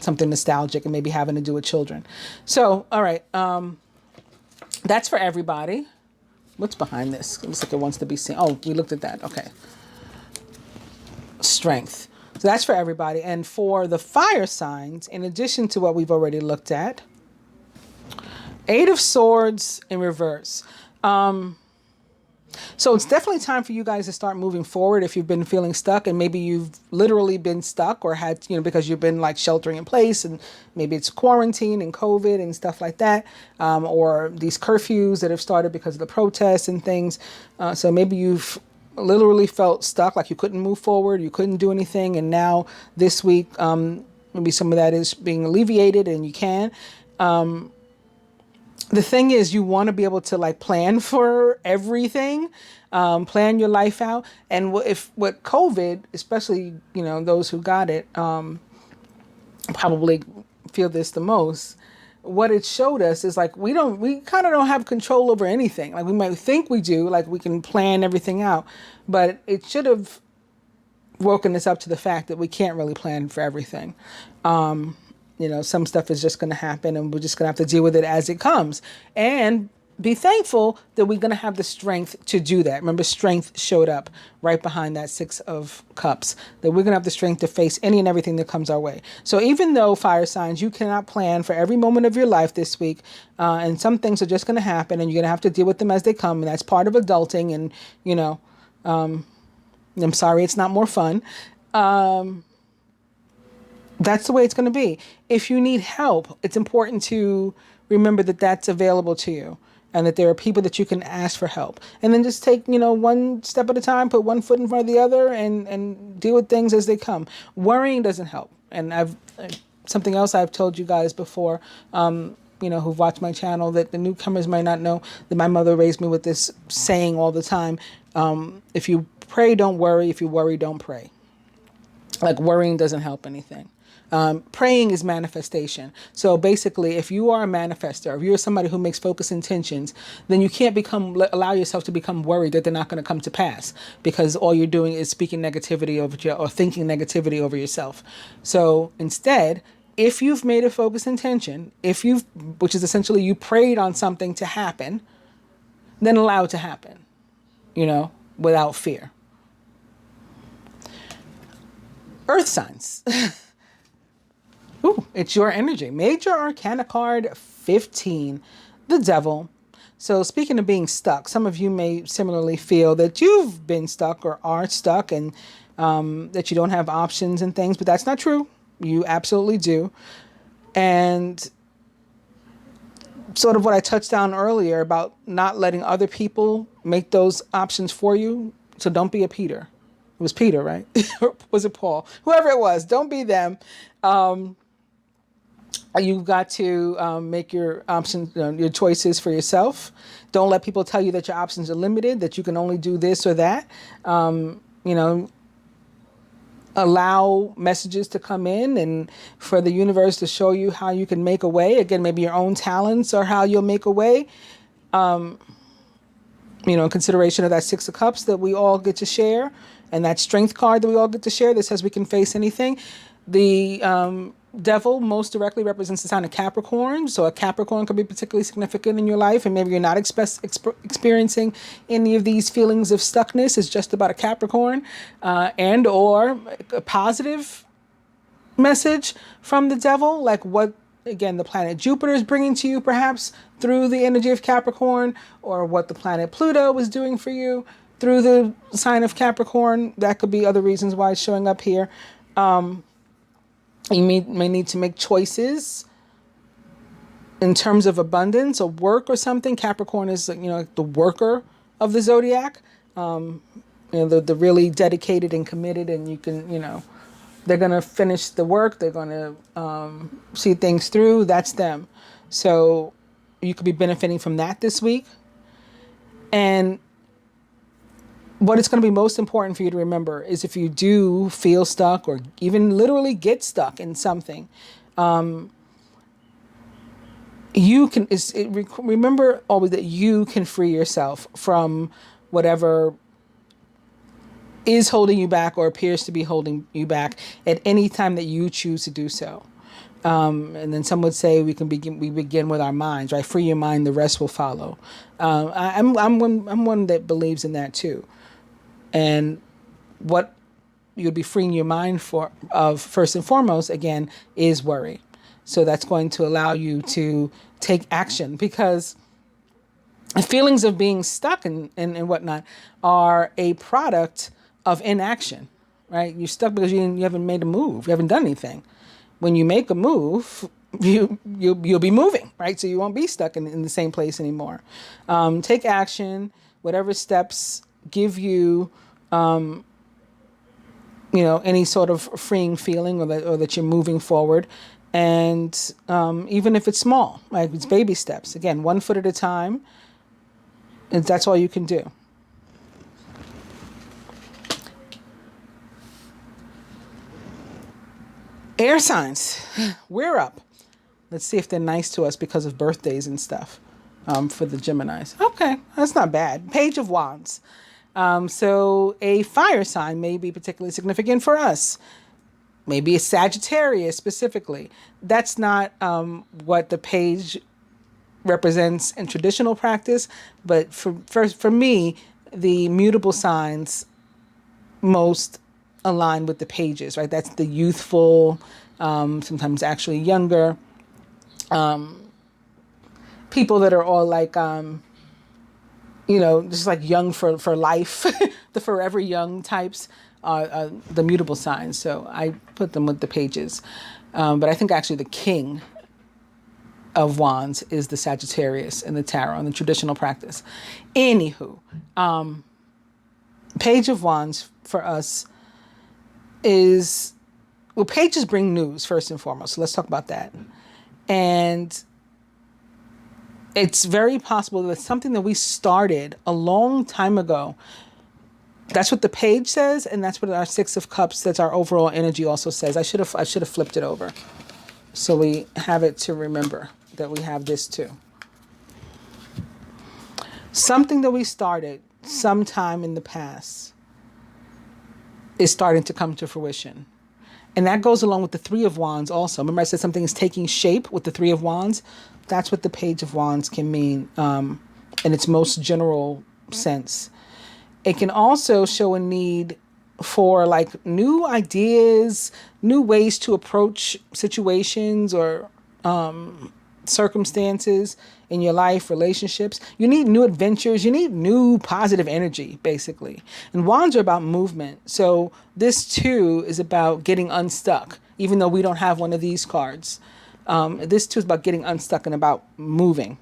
something nostalgic and maybe having to do with children. So, all right, that's for everybody. What's behind this? It looks like it wants to be seen. Oh, we looked at that. Okay. Strength. So that's for everybody. And for the fire signs, in addition to what we've already looked at, 8 of Swords in reverse. So it's definitely time for you guys to start moving forward if you've been feeling stuck, and maybe you've literally been stuck or had, because you've been like sheltering in place, and maybe it's quarantine and COVID and stuff like that, or these curfews that have started because of the protests and things. So maybe you've literally felt stuck, like you couldn't move forward, you couldn't do anything, and now this week, maybe some of that is being alleviated and you can. The thing is, you want to be able to like plan for everything, plan your life out. And if with COVID, especially, those who got it, probably feel this the most. What it showed us is like, we kind of don't have control over anything. Like we might think we do, like we can plan everything out, but it should have woken us up to the fact that we can't really plan for everything. Some stuff is just going to happen, and we're just going to have to deal with it as it comes, and be thankful that we're going to have the strength to do that. Remember, strength showed up right behind that 6 of Cups, that we're going to have the strength to face any and everything that comes our way. So even though, fire signs, you cannot plan for every moment of your life this week, and some things are just going to happen, and you're going to have to deal with them as they come, and that's part of adulting, and, I'm sorry it's not more fun. That's the way it's going to be. If you need help, it's important to remember that that's available to you, and that there are people that you can ask for help. And then just take, one step at a time, put one foot in front of the other, and deal with things as they come. Worrying doesn't help. And something else I've told you guys before, who've watched my channel, that the newcomers might not know, that my mother raised me with this saying all the time. If you pray, don't worry. If you worry, don't pray. Like, worrying doesn't help anything. Praying is manifestation. So basically, if you are a manifester, if you're somebody who makes focused intentions, then you can't allow yourself to become worried that they're not going to come to pass, because all you're doing is speaking negativity or thinking negativity over yourself. So instead, if you've made a focused intention, which is essentially you prayed on something to happen, then allow it to happen, without fear. Earth signs. Ooh, it's your energy. Major Arcana card 15, the Devil. So speaking of being stuck, some of you may similarly feel that you've been stuck or are stuck, and that you don't have options and things, but that's not true. You absolutely do. And sort of what I touched on earlier about not letting other people make those options for you. So don't be a Peter. It was Peter, right? Or was it Paul? Whoever it was, don't be them. You've got to make your options, your choices for yourself. Don't let people tell you that your options are limited, that you can only do this or that. Allow messages to come in and for the universe to show you how you can make a way. Again, maybe your own talents are how you'll make a way. In consideration of that 6 of Cups that we all get to share, and that strength card that we all get to share that says we can face anything. The devil most directly represents the sign of Capricorn. So a Capricorn could be particularly significant in your life, and maybe you're not experiencing any of these feelings of stuckness. It's just about a Capricorn, and or a positive message from the devil, like what, again, the planet Jupiter is bringing to you, perhaps through the energy of Capricorn, or what the planet Pluto was doing for you through the sign of Capricorn. That could be other reasons why it's showing up here. You may need to make choices in terms of abundance or work or something. Capricorn is, the worker of the zodiac. The really dedicated and committed, and you can, they're going to finish the work. They're going to see things through. That's them. So you could be benefiting from that this week. And what it's going to be most important for you to remember is if you do feel stuck or even literally get stuck in something, you can remember always that you can free yourself from whatever is holding you back or appears to be holding you back at any time that you choose to do so. And then some would say we begin with our minds, right? Free your mind, the rest will follow. I'm one that believes in that too. And what you'd be freeing your mind of first and foremost, again, is worry. So that's going to allow you to take action, because feelings of being stuck and whatnot are a product of inaction, right? You're stuck because you haven't made a move. You haven't done anything. When you make a move, you'll be moving, right? So you won't be stuck in the same place anymore. Take action, whatever steps give you, any sort of freeing feeling, or that you're moving forward. And even if it's small, like it's baby steps, again, 1 foot at a time, and that's all you can do. Air signs, we're up. Let's see if they're nice to us because of birthdays and stuff, for the Geminis. Okay, that's not bad. Page of Wands. So a fire sign may be particularly significant for us. Maybe a Sagittarius specifically. That's not what the page represents in traditional practice, but for me, the mutable signs most align with the pages, right? That's the youthful, sometimes actually younger, people that are all like, just like young for life, the forever young types are the mutable signs. So I put them with the pages. But I think actually the king of wands is the Sagittarius in the tarot, in the traditional practice. Anywho, page of wands for us is, pages bring news first and foremost. So let's talk about that. And it's very possible that it's something that we started a long time ago. That's what the page says, and that's what our Six of Cups, that's our overall energy, also says. I should have flipped it over, so we have it to remember that we have this too. Something that we started sometime in the past is starting to come to fruition. And that goes along with the Three of Wands also. Remember I said something is taking shape with the Three of Wands? That's what the Page of Wands can mean in its most general sense. It can also show a need for like new ideas, new ways to approach situations or circumstances in your life, relationships. You need new adventures. You need new positive energy, basically. And wands are about movement. So this too is about getting unstuck, even though we don't have one of these cards. This too is about getting unstuck and about moving.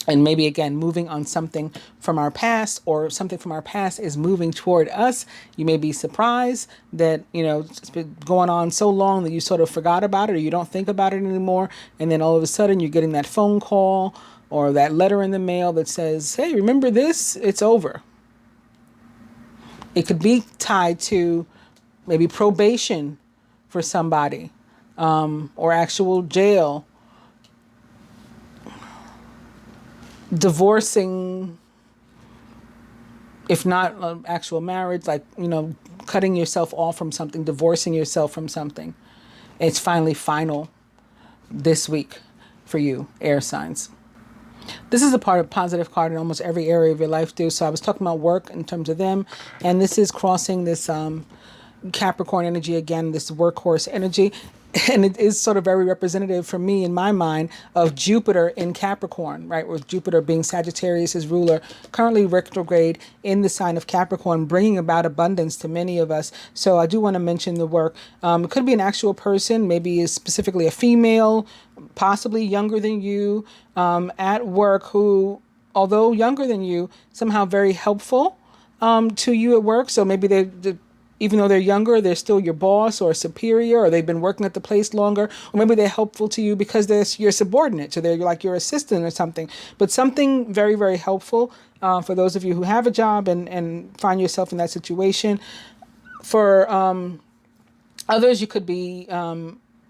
And maybe, again, moving on something from our past, or something from our past is moving toward us. You may be surprised that, it's been going on so long that you sort of forgot about it, or you don't think about it anymore. And then all of a sudden you're getting that phone call or that letter in the mail that says, hey, remember this? It's over. It could be tied to maybe probation for somebody, or actual jail. Divorcing, if not actual marriage, like, cutting yourself off from something, divorcing yourself from something. it's finally final this week for you, air signs. This is a part of positive card in almost every area of your life, too. So I was talking about work in terms of them, and this is crossing this Capricorn energy again, this workhorse energy. And it is sort of very representative for me in my mind of Jupiter in Capricorn, right? With Jupiter being Sagittarius' ruler, currently retrograde in the sign of Capricorn, bringing about abundance to many of us. So I do want to mention the work. It could be an actual person, maybe specifically a female, possibly younger than you, at work, who, although younger than you, somehow very helpful to you at work. So maybe they're even though they're younger, they're still your boss or superior, or they've been working at the place longer, or maybe they're helpful to you because they're your subordinate, so they're like your assistant or something. But something very, very helpful for those of you who have a job and find yourself in that situation. For others, you could be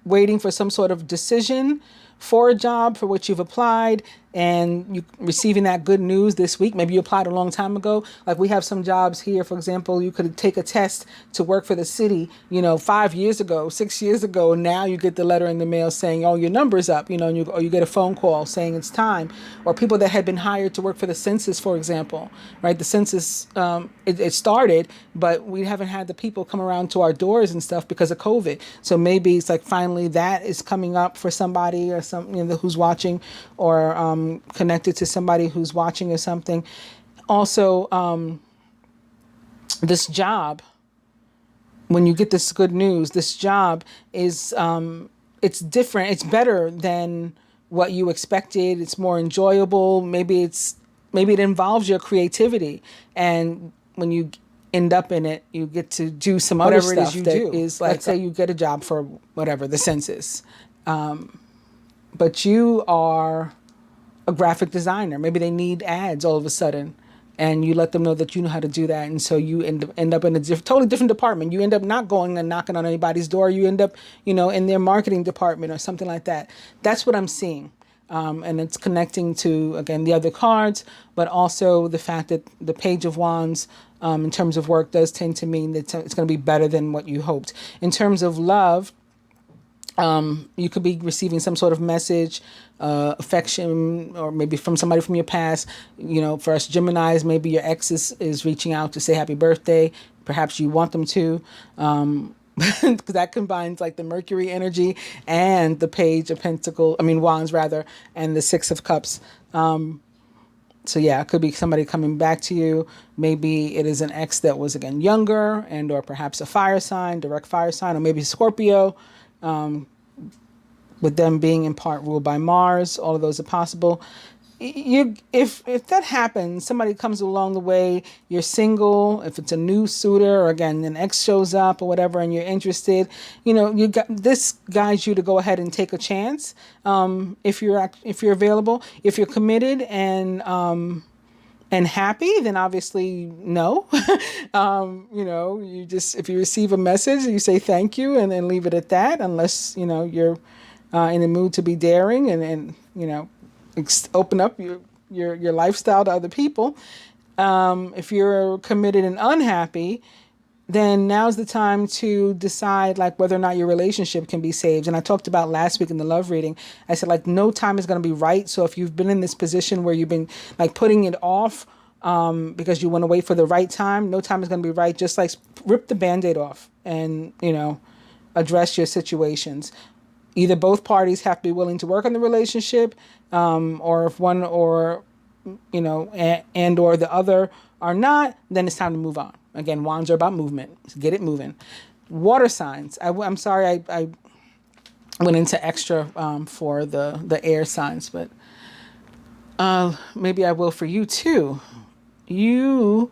waiting for some sort of decision for a job for which you've applied, and you receiving that good news this week. Maybe you applied a long time ago. Like we have some jobs here, for example, you could take a test to work for the city, 5 years ago, 6 years ago. Now you get the letter in the mail saying, oh, your number's up, or you get a phone call saying it's time. Or people that had been hired to work for the census, for example, right? The census, it started, but we haven't had the people come around to our doors and stuff because of COVID. So maybe it's like finally that is coming up for somebody or some, who's watching, or connected to somebody who's watching or something. Also, this job, when you get this good news, this job is, it's different. It's better than what you expected. It's more enjoyable. Maybe it involves your creativity. And when you end up in it, you get to do some other stuff that is like, say you get a job for whatever, the census. But you are a graphic designer. Maybe they need ads all of a sudden, and you let them know that you know how to do that. And so you end up in a totally different department. You end up not going and knocking on anybody's door. You end up, in their marketing department or something like that. That's what I'm seeing. And it's connecting to, again, the other cards, but also the fact that the Page of Wands, in terms of work, does tend to mean that it's going to be better than what you hoped. In terms of love, you could be receiving some sort of message, affection, or maybe from somebody from your past. For us Geminis, maybe your ex is reaching out to say happy birthday. Perhaps you want them to. Because that combines like the Mercury energy and the Page of Wands rather, and the Six of Cups. So yeah, it could be somebody coming back to you. Maybe it is an ex that was, again, younger, and or perhaps a fire sign, direct fire sign, or maybe Scorpio. With them being in part ruled by Mars, all of those are possible. If that happens, somebody comes along the way, you're single, if it's a new suitor, or again, an ex shows up or whatever, and you're interested, this guides you to go ahead and take a chance. If you're available, if you're committed and happy, then obviously no. If you receive a message, you say thank you and then leave it at that, unless, you're in the mood to be daring and open up your lifestyle to other people. If you're committed and unhappy, then now's the time to decide like whether or not your relationship can be saved. And I talked about last week in the love reading, I said like no time is going to be right. So if you've been in this position where you've been like putting it off because you want to wait for the right time, no time is going to be right. Just like rip the Band-Aid off and, address your situations. Either both parties have to be willing to work on the relationship, or if one or, and or the other are not, then it's time to move on. Again, wands are about movement. So get it moving. Water signs. I'm sorry I went into extra for the air signs, but maybe I will for you too. You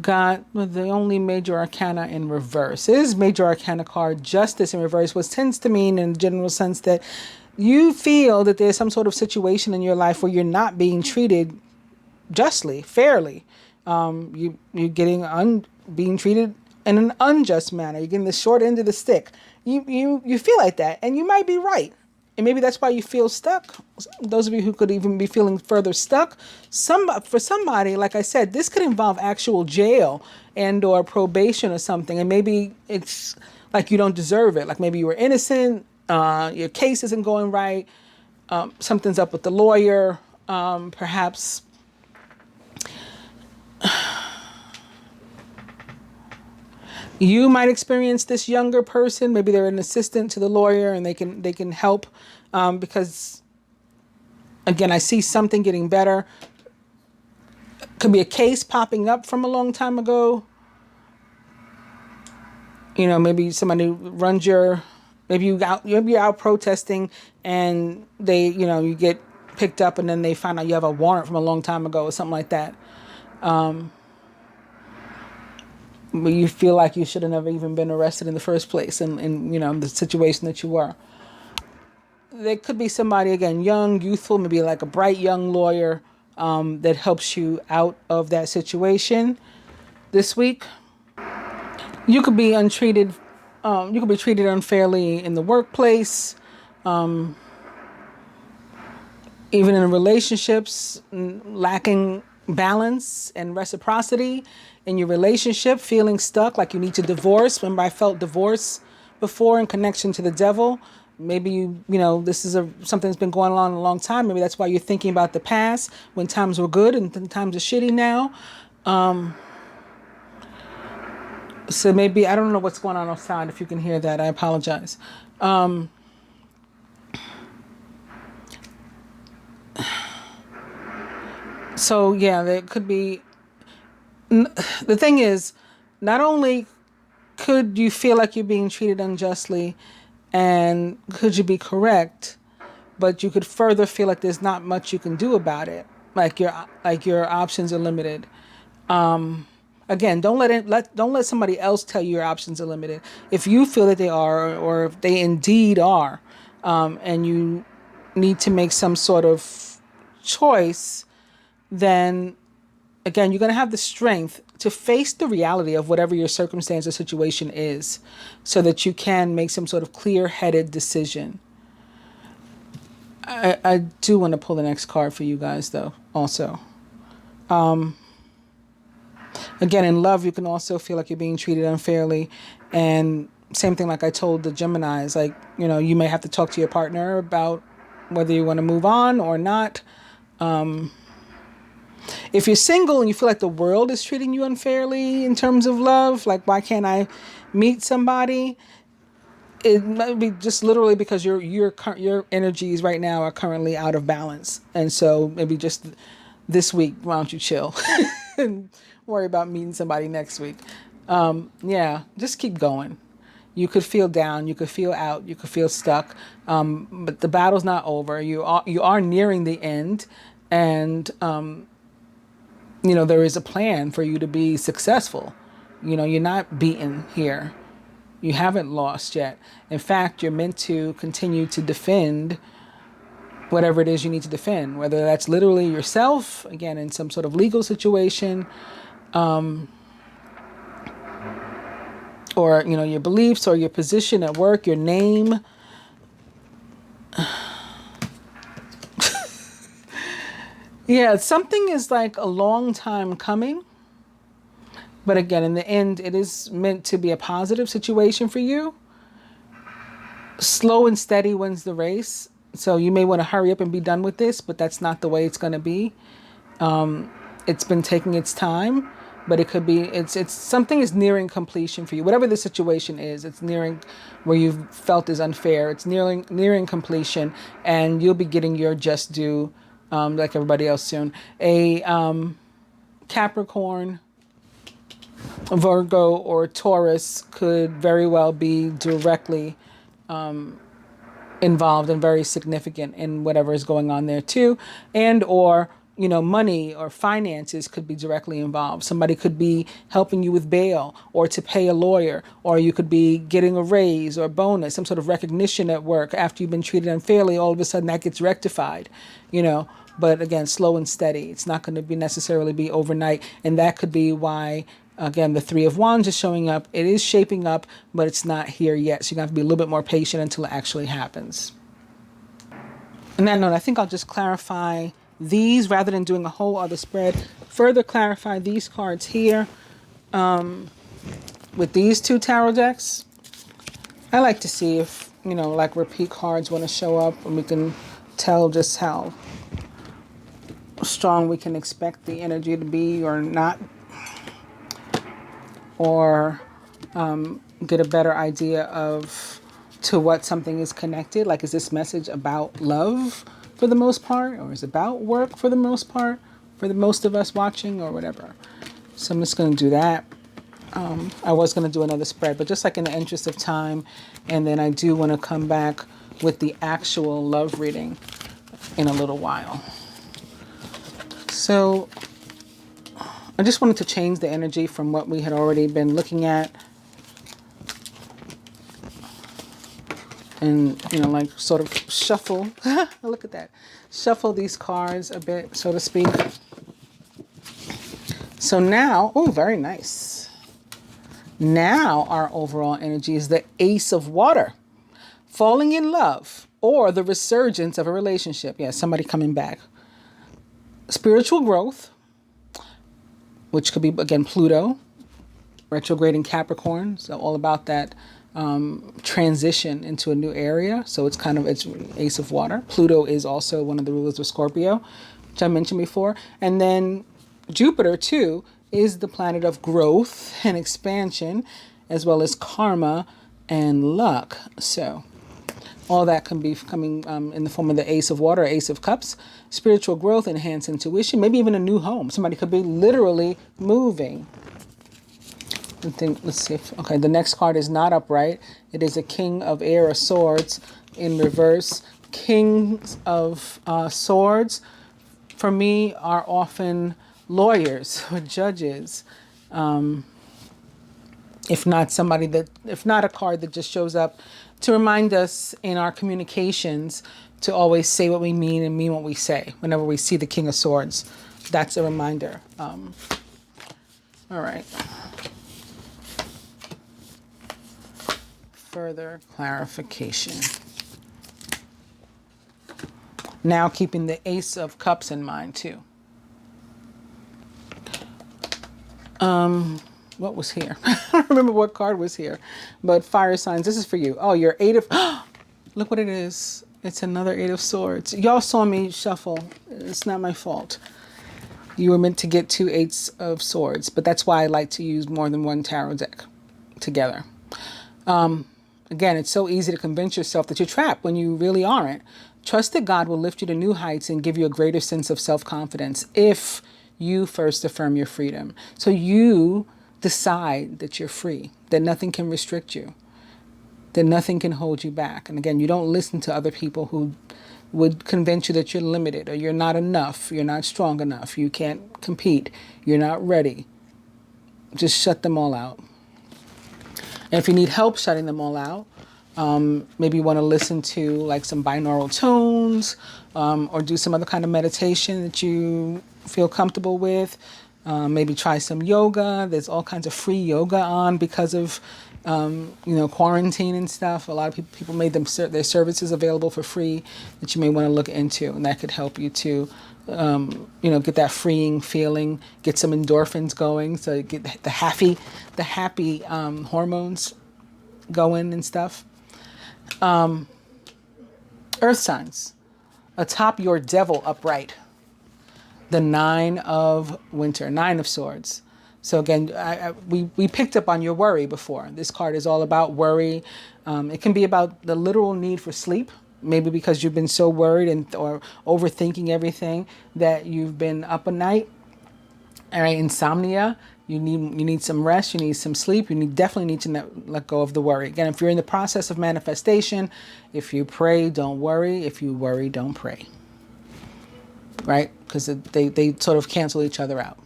got the only major arcana in reverse. It is major arcana card, justice in reverse, which tends to mean in the general sense that you feel that there's some sort of situation in your life where you're not being treated justly, fairly. You're getting being treated in an unjust manner. You're getting the short end of the stick. You feel like that, and you might be right. And maybe that's why you feel stuck. Those of you who could even be feeling further stuck, for somebody, like I said, this could involve actual jail and or probation or something. And maybe it's like you don't deserve it. Like maybe you were innocent, your case isn't going right, something's up with the lawyer, perhaps you might experience this younger person. Maybe they're an assistant to the lawyer and they can help, because again, I see something getting better. Could be a case popping up from a long time ago. You know, maybe somebody runs maybe you're out protesting and they, you know, you get picked up and then they find out you have a warrant from a long time ago or something like that. But you feel like you should have never even been arrested in the first place, and you know, the situation that you were. There could be somebody, again, young, youthful, maybe like a bright young lawyer, that helps you out of that situation this week. You could be untreated. You could be treated unfairly in the workplace, even in relationships, lacking balance and reciprocity in your relationship, feeling stuck, like you need to divorce. Remember, I felt divorce before in connection to the devil. Maybe you know, this is something that's been going on a long time. Maybe that's why you're thinking about the past when times were good and times are shitty now. So maybe, I don't know what's going on outside. If you can hear that, I apologize. So yeah, there could be, the thing is, not only could you feel like you're being treated unjustly and could you be correct, but you could further feel like there's not much you can do about it. Like your options are limited. Again, don't let somebody else tell you your options are limited. If you feel that they are, or if they indeed are, and you need to make some sort of choice, then again, you're going to have the strength to face the reality of whatever your circumstance or situation is, so that you can make some sort of clear-headed decision. I do want to pull the next card for you guys, though, also. Again, in love, you can also feel like you're being treated unfairly. And same thing like I told the Geminis, like, you know, you may have to talk to your partner about whether you want to move on or not. If you're single and you feel like the world is treating you unfairly in terms of love, like, why can't I meet somebody? It might be just literally because your energies right now are currently out of balance. And so maybe just this week, why don't you chill and worry about meeting somebody next week? Yeah, just keep going. You could feel down, you could feel out, you could feel stuck, but the battle's not over. You are nearing the end, and you know, there is a plan for you to be successful. You know, you're not beaten here. You haven't lost yet. In fact, you're meant to continue to defend whatever it is you need to defend, whether that's literally yourself, again, in some sort of legal situation, or, you know, your beliefs or your position at work, your name. Yeah, something is like a long time coming. But again, in the end, it is meant to be a positive situation for you. Slow and steady wins the race. So you may want to hurry up and be done with this, but that's not the way it's going to be. It's been taking its time, but it could be, it's something is nearing completion for you. Whatever the situation is, it's nearing where you've felt is unfair. It's nearing completion, and you'll be getting your just due, like everybody else soon. A Capricorn, Virgo, or Taurus could very well be directly involved and very significant in whatever is going on there too. And or, you know, money or finances could be directly involved. Somebody could be helping you with bail or to pay a lawyer, or you could be getting a raise or bonus, some sort of recognition at work after you've been treated unfairly. All of a sudden that gets rectified, you know. But again, slow and steady. It's not going to be necessarily be overnight. And that could be why, again, the Three of Wands is showing up. It is shaping up, but it's not here yet. So you're going to have to be a little bit more patient until it actually happens. On that note, I think I'll just clarify these rather than doing a whole other spread. Further clarify these cards here with these two tarot decks. I like to see if, like repeat cards want to show up, and we can tell just how strong we can expect the energy to be or not, or get a better idea of to what something is connected. Like, is this message about love for the most part, or is it about work for the most part, for the most of us watching, or whatever? So I'm just going to do that. I was going to do another spread, but just like in the interest of time, and then I do want to come back with the actual love reading in a little while. So I just wanted to change the energy from what we had already been looking at, and like sort of shuffle. Look at that, shuffle these cards a bit, so to speak. So now, oh, very nice. Now our overall energy is the Ace of Water, falling in love, or the resurgence of a relationship. Yeah, somebody coming back. Spiritual growth, which could be, again, Pluto, retrograding Capricorn. So all about that transition into a new area. So it's Ace of Water. Pluto is also one of the rulers of Scorpio, which I mentioned before. And then Jupiter, too, is the planet of growth and expansion, as well as karma and luck. So all that can be coming in the form of the Ace of Water, Ace of Cups. Spiritual growth, enhanced intuition, maybe even a new home. Somebody could be literally moving. Let's see if, okay, the next card is not upright. It is a King of Air of Swords in reverse. Kings of Swords, for me, are often lawyers or judges, if not a card that just shows up to remind us in our communications to always say what we mean and mean what we say. Whenever we see the King of Swords, that's a reminder. All right. Further clarification. Now keeping the Ace of Cups in mind too. What was here? I don't remember what card was here, but fire signs, this is for you. Oh, your Eight of, look what it is. It's another Eight of Swords. Y'all saw me shuffle. It's not my fault. You were meant to get 2 Eights of Swords, but that's why I like to use more than one tarot deck together. Again, it's so easy to convince yourself that you're trapped when you really aren't. Trust that God will lift you to new heights and give you a greater sense of self-confidence if you first affirm your freedom. So you decide that you're free, that nothing can restrict you, that nothing can hold you back. And again, you don't listen to other people who would convince you that you're limited or you're not enough, you're not strong enough, you can't compete, you're not ready. Just shut them all out. And if you need help shutting them all out, maybe you want to listen to like some binaural tones, or do some other kind of meditation that you feel comfortable with. Maybe try some yoga. There's all kinds of free yoga on because of quarantine and stuff. A lot of people made their services available for free that you may want to look into, and that could help you to get that freeing feeling, get some endorphins going, so you get the happy hormones going and stuff. Earth signs, atop your devil upright, the Nine of Winter, Nine of Swords. So again, we picked up on your worry before. This card is all about worry. It can be about the literal need for sleep, maybe because you've been so worried or overthinking everything that you've been up at night. All right, insomnia. You need some rest. You need some sleep. You definitely need to let go of the worry. Again, if you're in the process of manifestation, if you pray, don't worry. If you worry, don't pray. Right? Because they sort of cancel each other out.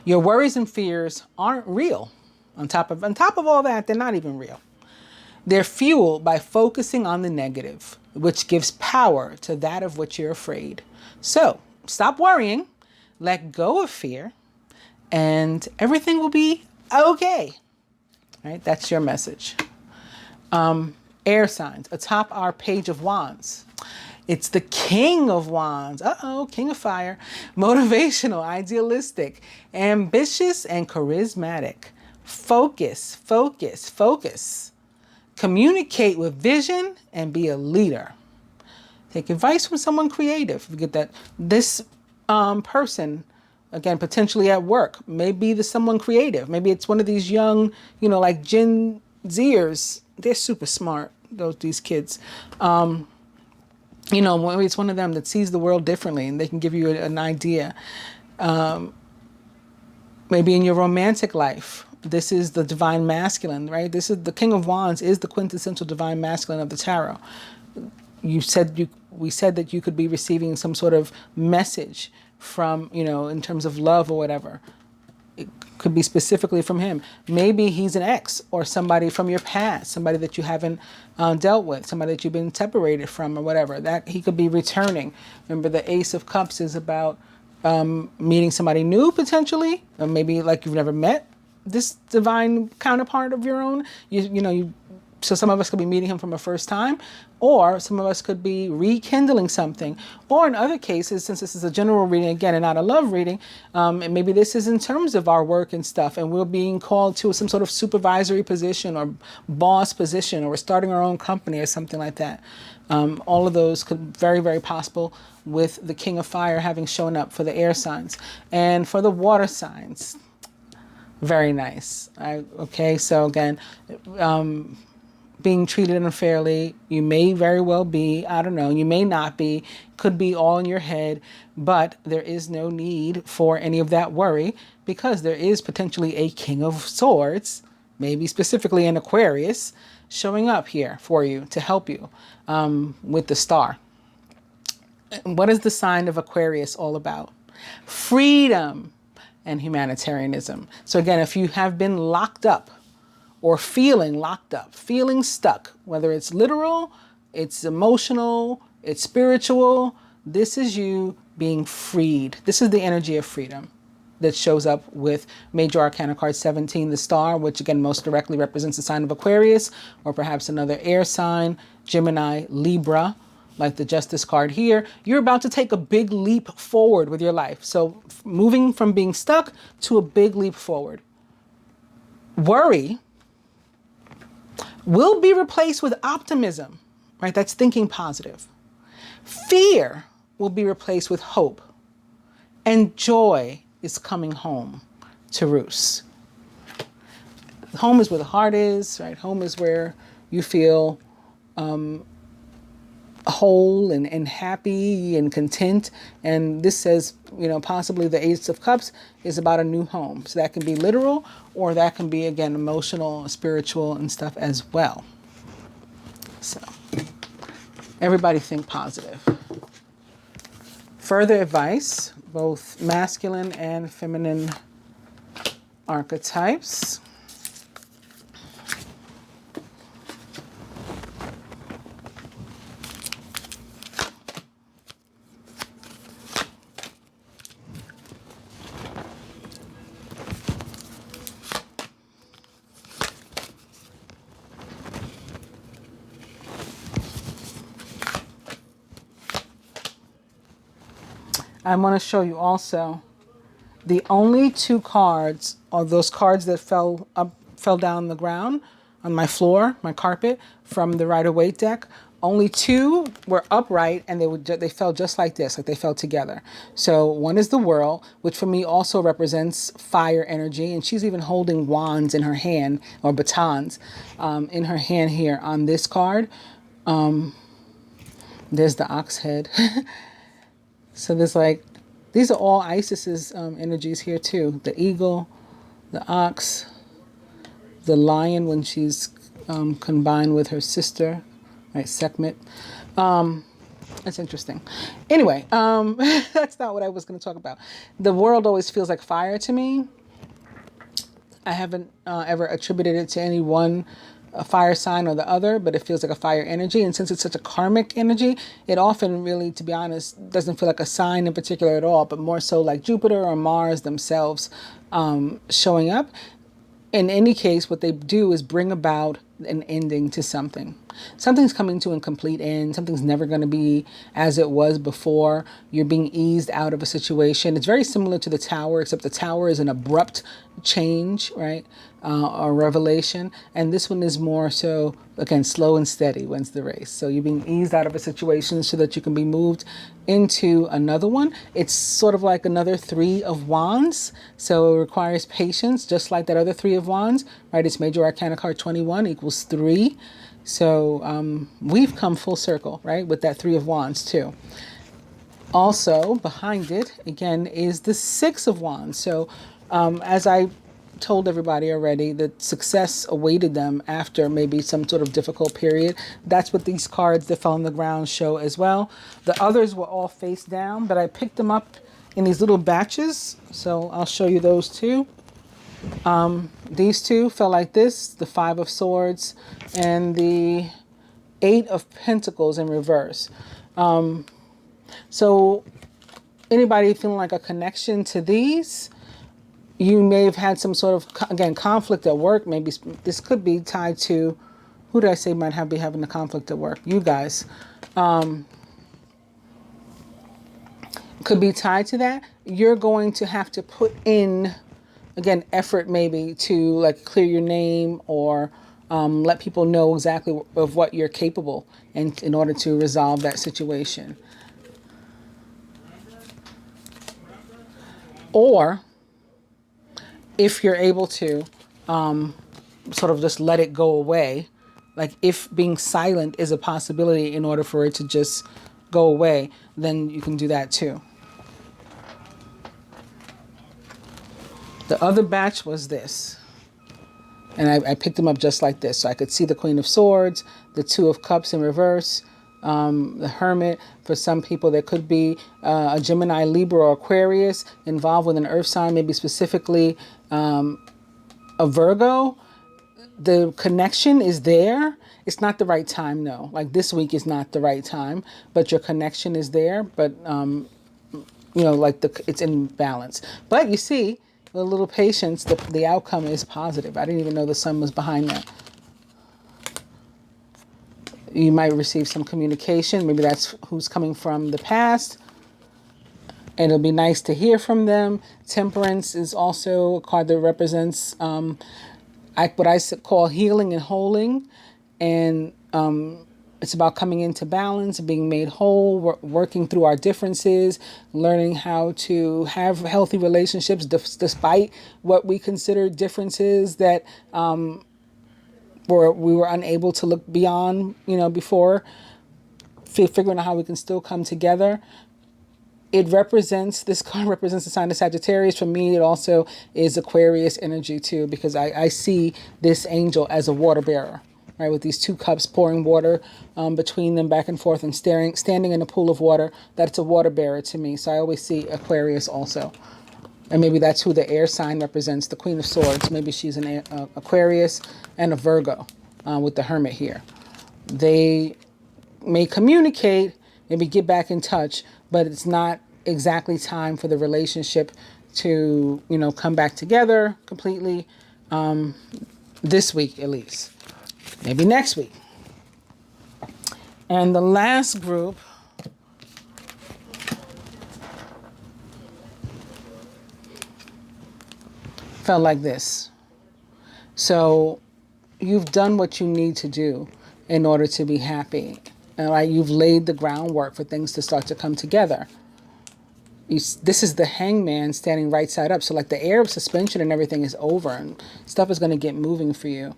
Your worries and fears aren't real. On top of all that, they're not even real. They're fueled by focusing on the negative, which gives power to that of which you're afraid. So stop worrying, let go of fear, and everything will be okay. Right? That's your message. Air signs, atop our Page of Wands. It's the King of Wands. King of Fire. Motivational, idealistic, ambitious, and charismatic. Focus, focus, focus. Communicate with vision and be a leader. Take advice from someone creative. You get that. This person, again, potentially at work, may be someone creative. Maybe it's one of these young, like Gen Zers. They're super smart, these kids. Maybe it's one of them that sees the world differently and they can give you an idea. Maybe in your romantic life, this is the divine masculine, right? This is the King of Wands, is the quintessential divine masculine of the tarot. We said that you could be receiving some sort of message from, in terms of love or whatever. It could be specifically from him. Maybe he's an ex or somebody from your past, somebody that you haven't dealt with, somebody that you've been separated from or whatever. That he could be returning. Remember, the Ace of Cups is about meeting somebody new potentially, or maybe like you've never met this divine counterpart of your own. So some of us could be meeting him from a first time, or some of us could be rekindling something. Or in other cases, since this is a general reading again and not a love reading, and maybe this is in terms of our work and stuff, and we're being called to some sort of supervisory position or boss position, or we're starting our own company or something like that. All of those could very, very possible with the King of Fire having shown up for the air signs. And for the water signs, very nice. Okay, so again, being treated unfairly, you may very well be, I don't know, you may not be, could be all in your head, but there is no need for any of that worry because there is potentially a King of Swords, maybe specifically an Aquarius, showing up here for you to help you with the star. What is the sign of Aquarius all about? Freedom and humanitarianism. So again, if you have been locked up or feeling locked up, feeling stuck, whether it's literal, it's emotional, it's spiritual, this is you being freed. This is the energy of freedom that shows up with Major Arcana card 17, the star, which again most directly represents the sign of Aquarius, or perhaps another air sign, Gemini, Libra, like the Justice card here. You're about to take a big leap forward with your life. So moving from being stuck to a big leap forward. Worry will be replaced with optimism, right? That's thinking positive. Fear will be replaced with hope. And joy is coming home to roost. Home is where the heart is, right? Home is where you feel whole and happy and content. And this says, possibly the Ace of Cups is about a new home. So that can be literal, or that can be, again, emotional, spiritual and stuff as well. So everybody think positive. Further advice, both masculine and feminine archetypes. I want to show you also the only two cards are those cards that fell down the ground on my floor, my carpet, from the Rider-Waite deck. Only two were upright, and they fell just like this, like they fell together. So one is the Whirl, which for me also represents fire energy, and she's even holding wands in her hand, or batons in her hand here on this card. There's the ox head. So there's these are all Isis's energies here too. The eagle, the ox, the lion when she's combined with her sister, right, Sekhmet. That's interesting. Anyway, that's not what I was going to talk about. The world always feels like fire to me. I haven't ever attributed it to any one a fire sign or the other, but it feels like a fire energy. And since it's such a karmic energy, it often really, to be honest, doesn't feel like a sign in particular at all, but more so like Jupiter or Mars themselves showing up. In any case, what they do is bring about an ending to something. Something's coming to a complete end. Something's never going to be as it was before. You're being eased out of a situation. It's very similar to the Tower, except the Tower is an abrupt change, right? or revelation. And this one is more so, again, slow and steady wins the race. So you're being eased out of a situation so that you can be moved into another one. It's sort of like another Three of Wands. So it requires patience, just like that other Three of Wands, right? It's Major Arcana card 21 equals 3. So we've come full circle, right, with that Three of Wands too. Also behind it, again, is the Six of Wands. So as I told everybody already, that success awaited them after maybe some sort of difficult period. That's what these cards that fell on the ground show as well. The others were all face down, but I picked them up in these little batches. So I'll show you those two. These two fell like this, the Five of Swords and the Eight of Pentacles in reverse. So anybody feeling like a connection to these, you may have had some sort of, again, conflict at work. Maybe this could be tied to, who did I say might be having a conflict at work? You guys. Could be tied to that. You're going to have to put in, again, effort maybe to like clear your name or let people know exactly of what you're capable in order to resolve that situation. Or if you're able to sort of just let it go away, like if being silent is a possibility in order for it to just go away, then you can do that too. The other batch was this. And I picked them up just like this. So I could see the Queen of Swords, the Two of Cups in reverse, the Hermit. For some people, there could be a Gemini, Libra, or Aquarius involved with an earth sign, maybe specifically a Virgo. The connection is there. It's not the right time, though. Like this week is not the right time, but your connection is there. But, you know, like it's in balance. But you see, with a little patience, the outcome is positive. I didn't even know the sun was behind that. You might receive some communication. Maybe that's who's coming from the past. And it'll be nice to hear from them. Temperance is also a card that represents what I call healing and holding. And it's about coming into balance, being made whole, working through our differences, learning how to have healthy relationships despite what we consider differences that we were unable to look beyond, you know, before, figuring out how we can still come together. This card represents the sign of Sagittarius. For me, it also is Aquarius energy too, because I see this angel as a water bearer, right? With these two cups pouring water between them back and forth and standing in a pool of water. That's a water bearer to me. So I always see Aquarius also. And maybe that's who the air sign represents, the Queen of Swords. Maybe she's an Aquarius and a Virgo with the Hermit here. They may communicate, maybe get back in touch, but it's not exactly time for the relationship to, you know, come back together completely this week at least. Maybe next week. And the last group felt like this. So you've done what you need to do in order to be happy. All right, you've laid the groundwork for things to start to come together. This is the Hangman standing right side up. So like the air of suspension and everything is over and stuff is going to get moving for you.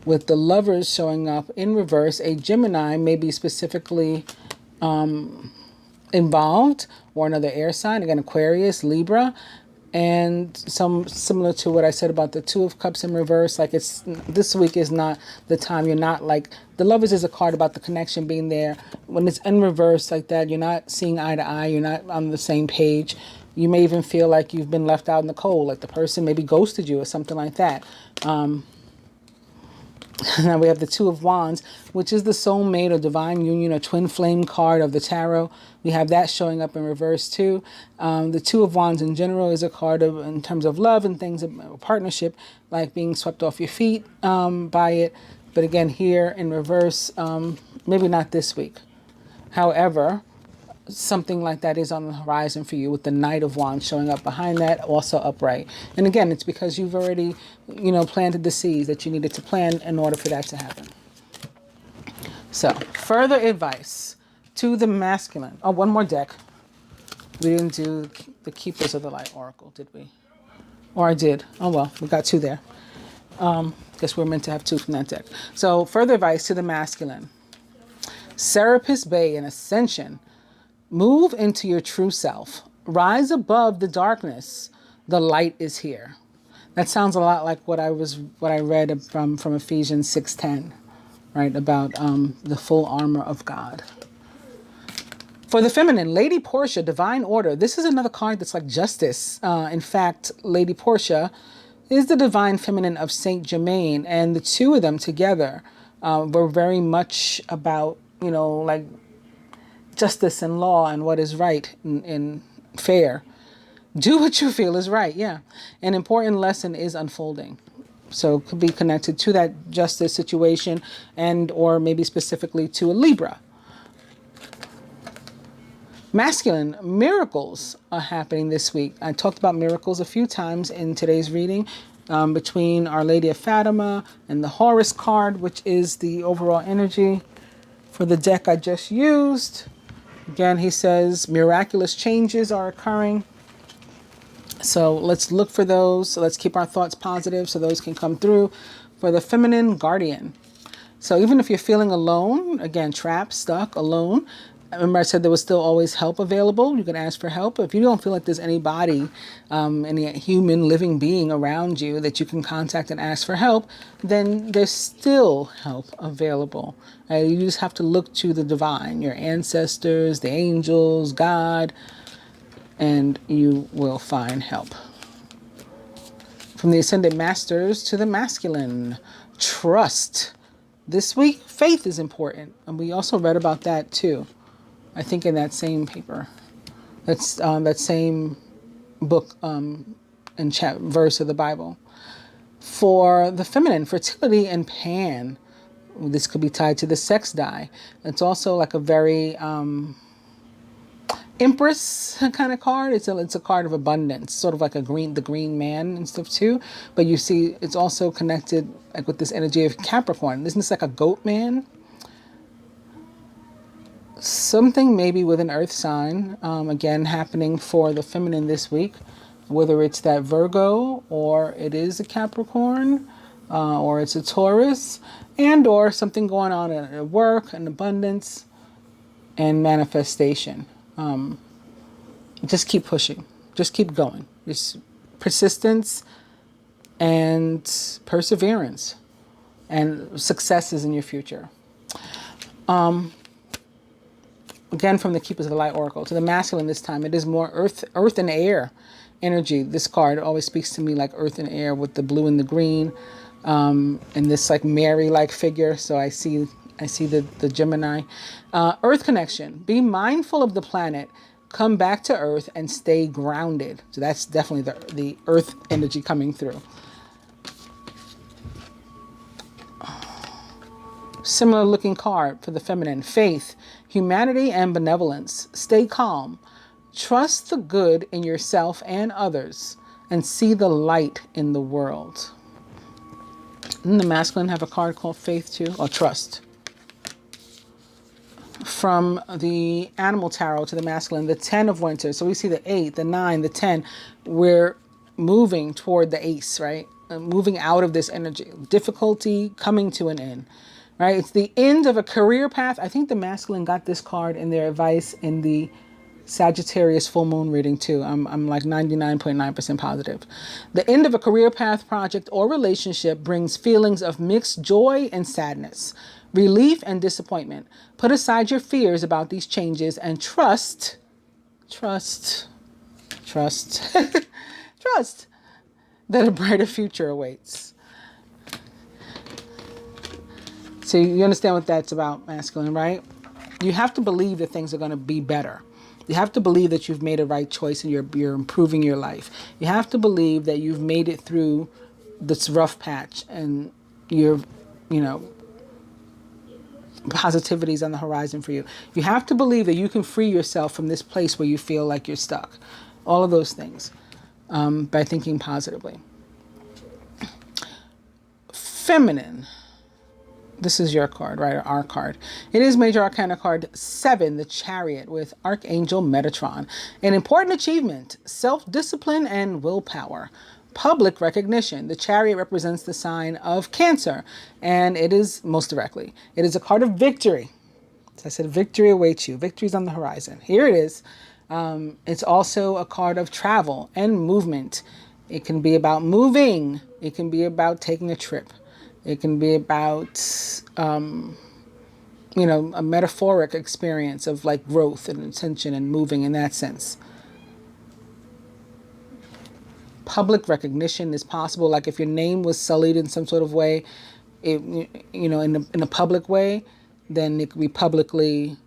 With the Lovers showing up in reverse, a Gemini may be specifically involved, or another air sign, again, Aquarius, Libra. And some similar to what I said about the Two of Cups in reverse, like this week is not the time. You're not like, the Lovers is a card about the connection being there. When it's in reverse like that, you're not seeing eye to eye. You're not on the same page. You may even feel like you've been left out in the cold, like the person maybe ghosted you or something like that. Now we have the Two of Wands, which is the soulmate or divine union or twin flame card of the tarot. We have that showing up in reverse too. The Two of Wands in general is a card of, in terms of love and things, of partnership, like being swept off your feet by it. But again, here in reverse, maybe not this week. However, something like that is on the horizon for you, with the Knight of Wands showing up behind that, also upright. And again, it's because you've already, planted the seeds that you needed to plant in order for that to happen. So, further advice to the masculine. Oh, one more deck. We didn't do the Keepers of the Light Oracle, did we? Or I did. Oh, well, we got 2 there. Guess we're meant to have 2 from that deck. So, further advice to the masculine. Serapis Bay and Ascension. Move into your true self. Rise above the darkness. The light is here. That sounds a lot like what I read from Ephesians 6:10, right? About the full armor of God. For the feminine, Lady Portia, Divine Order. This is another card that's like justice. In fact, Lady Portia is the divine feminine of Saint Germain, and the 2 of them together were very much about, like justice and law and what is right and fair. Do what you feel is right. Yeah. An important lesson is unfolding. So it could be connected to that justice situation, and or maybe specifically to a Libra. Masculine, miracles are happening this week. I talked about miracles a few times in today's reading, between Our Lady of Fatima and the Horus card, which is the overall energy for the deck I just used. Again, he says miraculous changes are occurring. So let's look for those. So let's keep our thoughts positive so those can come through. For the feminine, Guardian. So even if you're feeling alone, again, trapped, stuck, alone, remember I said there was still always help available. You can ask for help. If you don't feel like there's anybody, any human living being around you that you can contact and ask for help, then there's still help available. You just have to look to the divine, your ancestors, the angels, God, and you will find help. From the Ascended Masters to the masculine, trust. This week, faith is important. And we also read about that too. I think in that same paper. That's that same book and verse of the Bible. For the feminine, fertility and Pan. This could be tied to the sex die. It's also like a very Empress kind of card. It's a card of abundance, sort of like the green man and stuff too. But you see, it's also connected like with this energy of Capricorn. Isn't this like a goat man? Something maybe with an earth sign, again, happening for the feminine this week, whether it's that Virgo or it is a Capricorn or it's a Taurus, and or something going on at work and abundance and manifestation. Just keep pushing. Just keep going. Just persistence and perseverance and successes in your future. Again, from the Keepers of the Light Oracle to the masculine this time, it is more earth and air energy. This card always speaks to me like earth and air with the blue and the green, and this like Mary-like figure. So I see the Gemini. Earth connection. Be mindful of the planet. Come back to Earth and stay grounded. So that's definitely the Earth energy coming through. Similar looking card for the feminine. Faith, humanity, and benevolence. Stay calm. Trust the good in yourself and others, and see the light in the world. And the masculine have a card called Faith too, or Trust. From the Animal Tarot to the masculine, the 10 of Winter. So we see the 8, the 9, the 10. We're moving toward the Ace, right? Moving out of this energy. Difficulty coming to an end, right? It's the end of a career path. I think the masculine got this card in their advice in the Sagittarius full moon reading too. I'm like 99.9% positive. The end of a career path, project, or relationship brings feelings of mixed joy and sadness, relief and disappointment. Put aside your fears about these changes and trust that a brighter future awaits. So you understand what that's about, masculine, right? You have to believe that things are going to be better. You have to believe that you've made a right choice and you're improving your life. You have to believe that you've made it through this rough patch and you're, positivity is on the horizon for you. You have to believe that you can free yourself from this place where you feel like you're stuck. All of those things by thinking positively. Feminine. This is your card, right? Or our card. It is Major Arcana card 7, the Chariot, with Archangel Metatron. An important achievement, self-discipline and willpower. Public recognition. The Chariot represents the sign of Cancer, and it is, most directly, it is a card of victory. As I said, victory awaits you. Victory's on the horizon. Here it is. It's also a card of travel and movement. It can be about moving. It can be about taking a trip. It can be about, a metaphoric experience of like growth and attention and moving in that sense. Public recognition is possible. Like if your name was sullied in some sort of way, in a public way, then it could be publicly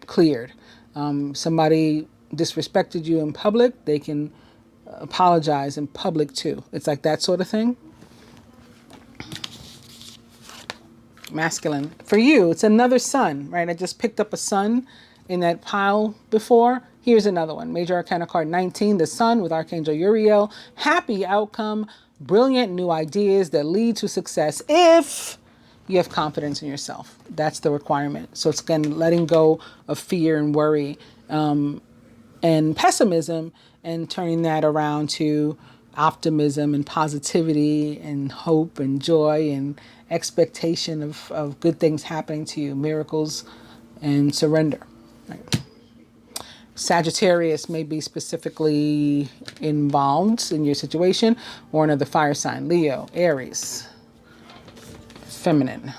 cleared. Somebody disrespected you in public, they can apologize in public too. It's like that sort of thing. Masculine. For you, it's another sun, right? I just picked up a sun in that pile before. Here's another one. Major Arcana card 19, the Sun with Archangel Uriel. Happy outcome, brilliant new ideas that lead to success if you have confidence in yourself. That's the requirement. So it's again letting go of fear and worry and pessimism and turning that around to optimism and positivity and hope and joy and expectation of good things happening to you, miracles and surrender. Right. Sagittarius may be specifically involved in your situation, or another fire sign. Leo, Aries, feminine.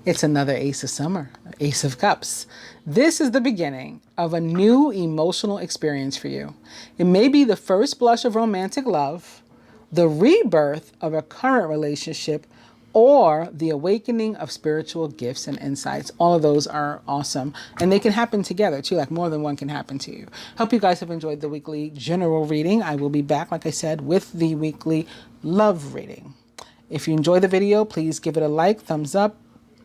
It's another Ace of Summer, Ace of Cups. This is the beginning of a new emotional experience for you. It may be the first blush of romantic love, the rebirth of a current relationship, or the awakening of spiritual gifts and insights. All of those are awesome. And they can happen together too, like more than one can happen to you. Hope you guys have enjoyed the weekly general reading. I will be back, like I said, with the weekly love reading. If you enjoy the video, please give it a like, thumbs up.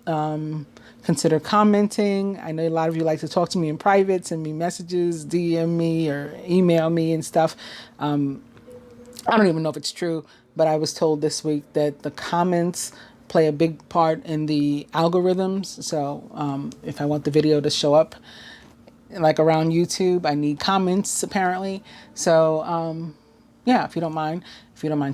Consider commenting. I know a lot of you like to talk to me in private, send me messages, DM me or email me and stuff. I don't even know if it's true, but I was told this week that the comments play a big part in the algorithms. So if I want the video to show up like around YouTube, I need comments apparently. So yeah, if you don't mind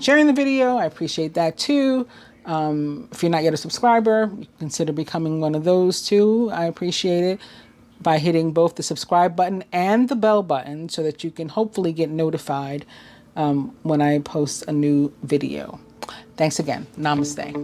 sharing the video, I appreciate that too. If you're not yet a subscriber, you consider becoming one of those too. I appreciate it by hitting both the subscribe button and the bell button so that you can hopefully get notified when I post a new video. Thanks again. Namaste.